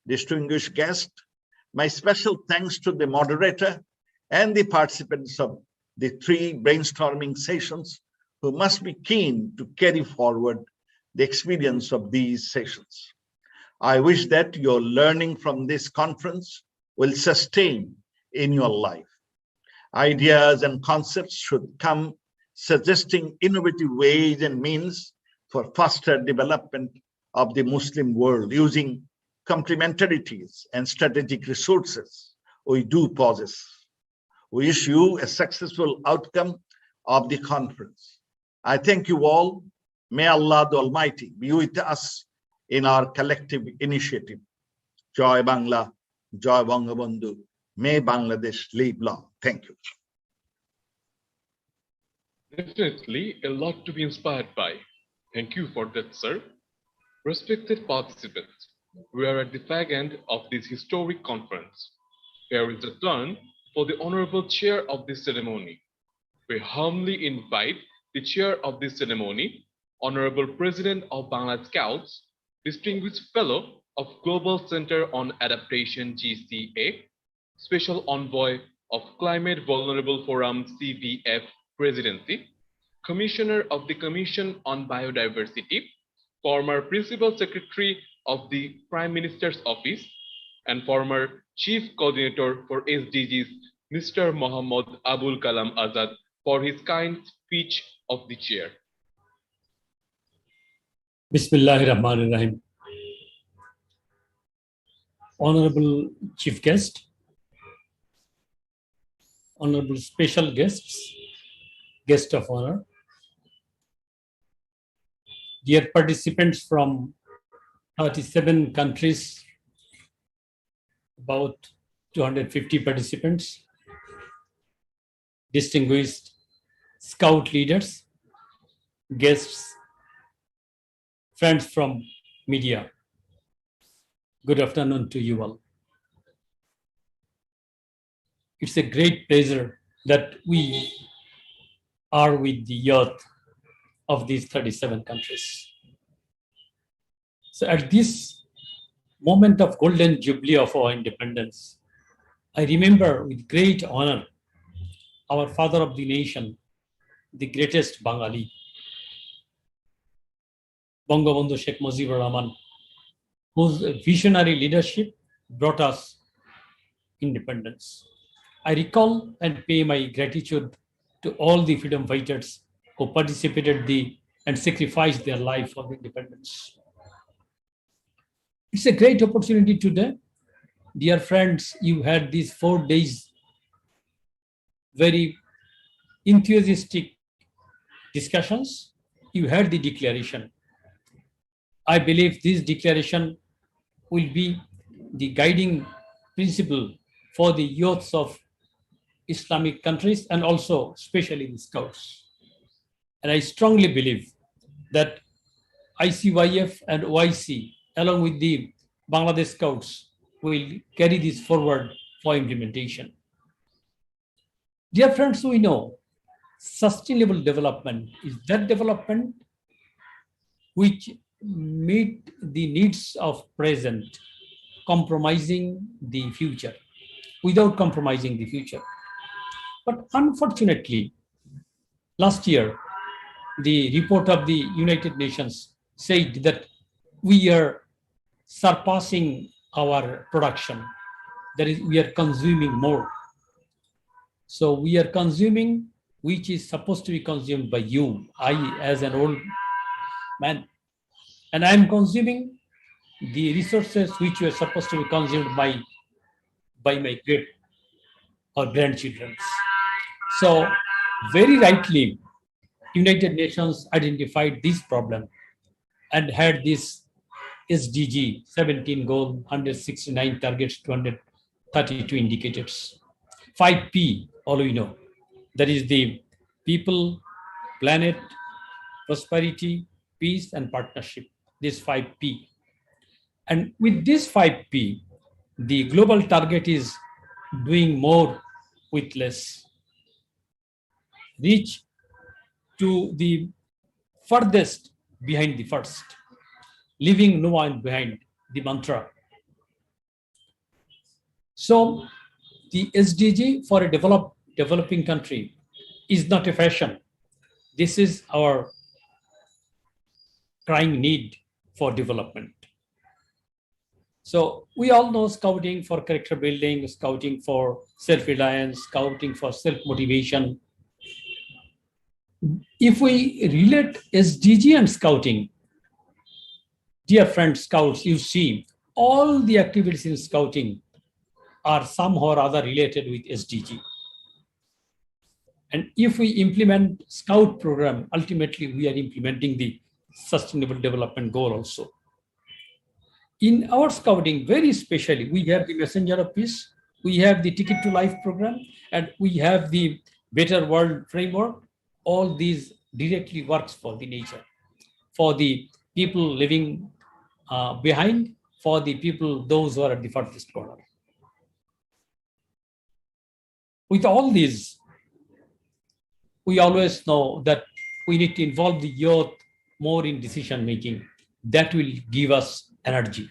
Distinguished guests, my special thanks to the moderator and the participants of the 3 brainstorming sessions who must be keen to carry forward the experience of these sessions. I wish that your learning from this conference will sustain in your life. Ideas and concepts should come suggesting innovative ways and means for faster development of the Muslim world using complementarities and strategic resources we do possess. We wish you a successful outcome of the conference. I thank you all. May Allah the Almighty be with us in our collective initiative. Joy Bangla, Joy Bangabandhu. May Bangladesh live long. Thank you. Definitely a lot to be inspired by. Thank you for that, sir. Respected participants, we are at the fag end of this historic conference. Here is the turn for the Honorable Chair of this ceremony. We humbly invite the Chair of this ceremony, Honorable President of Bangla Scouts, Distinguished Fellow of Global Center on Adaptation GCA, Special Envoy of Climate Vulnerable Forum CVF Presidency, Commissioner of the Commission on Biodiversity, former Principal Secretary of the Prime Minister's Office, and former Chief Coordinator for SDGs, Mr. Muhammad Abul Kalam Azad, for his kind speech of the chair. Bismillahirrahmanirrahim. Honorable Chief Guest, Honorable Special Guests, Guest of Honor, dear participants from 37 countries, about 250 participants, distinguished Scout leaders, guests, friends from media. Good afternoon to you all. It's a great pleasure that we are with the youth of these 37 countries. So at this moment of golden jubilee of our independence, I remember with great honor our father of the nation, the greatest Bengali, Bangabandhu Sheikh Mujibur Rahman, whose visionary leadership brought us independence. I recall and pay my gratitude to all the freedom fighters who participated and sacrificed their life for the independence. It's a great opportunity today. Dear friends, you had these 4 days very enthusiastic discussions. You heard the declaration. I believe this declaration will be the guiding principle for the youths of Islamic countries and also especially the Scouts. And I strongly believe that ICYF and OIC along with the Bangladesh Scouts will carry this forward for implementation. Dear friends, we know sustainable development is that development which meet the needs of present, compromising the future, without compromising the future. But unfortunately, last year, the report of the United Nations said that we are surpassing our production. That is, we are consuming more. So we are consuming which is supposed to be consumed by you, I as an old man. And I am consuming the resources which were supposed to be consumed by my great or grandchildren. So very rightly, United Nations identified this problem and had this SDG 17 goal, 169 targets, 232 indicators. 5P, all we know, that is the people, planet, prosperity, peace, and partnership, this 5P. And with this 5P, the global target is doing more with less. Reach to the furthest behind the first, leaving no one behind, the mantra. So the SDG for a developing country is not a fashion. This is our crying need for development. So we all know scouting for character building, scouting for self-reliance, scouting for self-motivation. If we relate SDG and scouting, dear friends, scouts, you see, all the activities in scouting are somehow or other related with SDG. And if we implement Scout program, ultimately we are implementing the Sustainable Development Goal also. In our scouting, very specially, we have the Messenger of Peace, we have the Ticket to Life program, and we have the Better World framework. All these directly works for the nature, for the people living behind, for the people, those who are at the farthest corner. With all these, we always know that we need to involve the youth more in decision making. That will give us energy.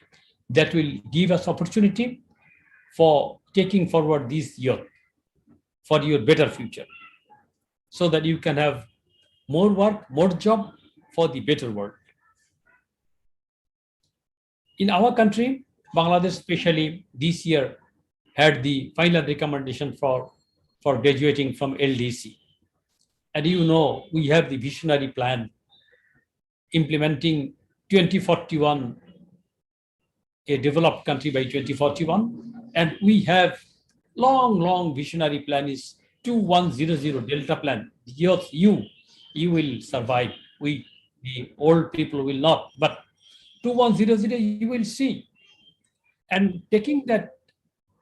That will give us opportunity for taking forward this youth for your better future, so that you can have more work, more job for the better world. In our country, Bangladesh especially this year had the final recommendation for graduating from LDC. And you know, we have the visionary plan implementing 2041, a developed country by 2041. And we have long visionary plan is 2100 Delta plan. Youth, you will survive. We, the old people, will not. But 2100 you will see. And taking that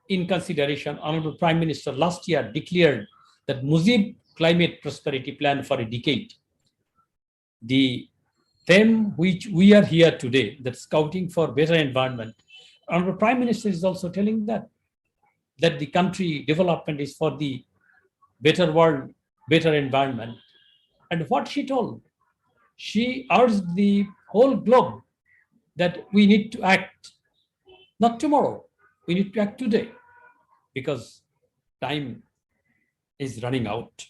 in consideration, Honorable Prime Minister last year declared that Mujib Climate Prosperity Plan for a decade. The theme which we are here today, that scouting for better environment, Honorable Prime Minister is also telling that the country development is for the better world, better environment. And what she told, she urged the whole globe that we need to act, not tomorrow, we need to act today, because time is running out.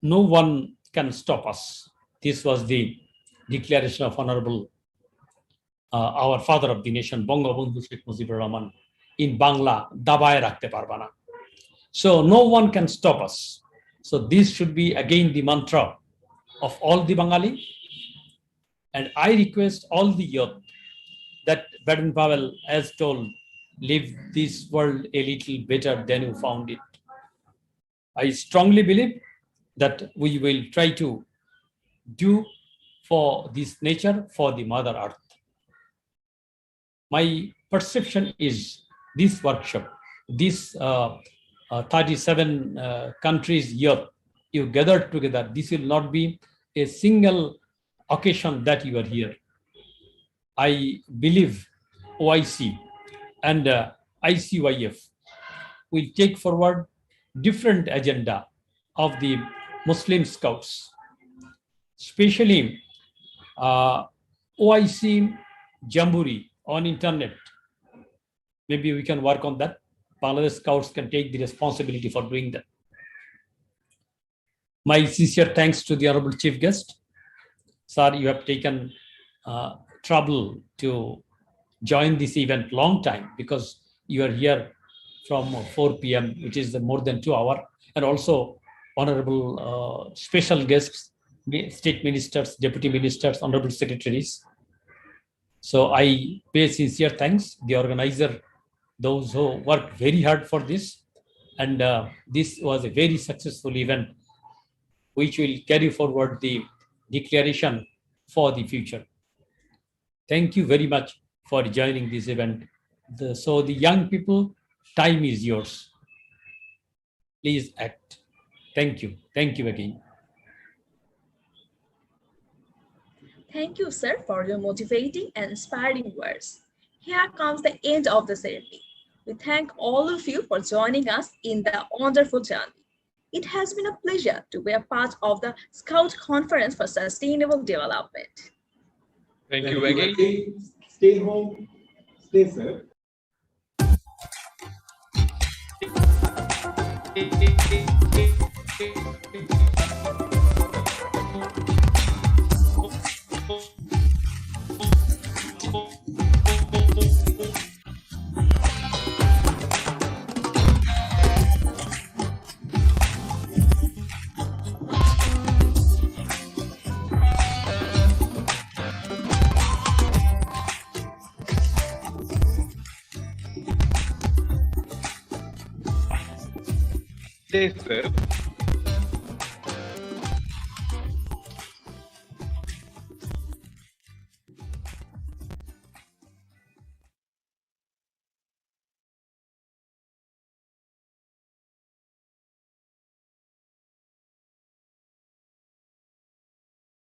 No one can stop us. This was the declaration of Honorable our father of the nation, Bangabandhu Sheikh Mujibur Rahman, in Bangla, dabaye rakhte parba na. So no one can stop us. So this should be again the mantra of all the Bengali. And I request all the youth that Baden Powell has told, leave this world a little better than you found it. I strongly believe that we will try to do for this nature, for the Mother Earth. My perception is this workshop, this 37 countries youth, you gathered together, this will not be a single occasion that you are here. I believe OIC and ICYF will take forward different agenda of the Muslim Scouts, especially OIC Jamboree on internet. Maybe we can work on that. Bangladesh Scouts can take the responsibility for doing that. My sincere thanks to the Honorable Chief Guest. Sir, you have taken trouble to join this event long time, because you are here from 4 p.m., which is more than 2 hours, and also honorable special guests, state ministers, deputy ministers, honorable secretaries. So I pay sincere thanks, the organizer, those who worked very hard for this. And this was a very successful event, which will carry forward the declaration for the future. Thank you very much for joining this event. So the young people, time is yours. Please act. Thank you. Thank you again. Thank you, sir, for your motivating and inspiring words. Here comes the end of the ceremony. We thank all of you for joining us in the wonderful journey. It has been a pleasure to be a part of the Scout Conference for Sustainable Development. Thank you again. Stay home, stay safe. Stay safe.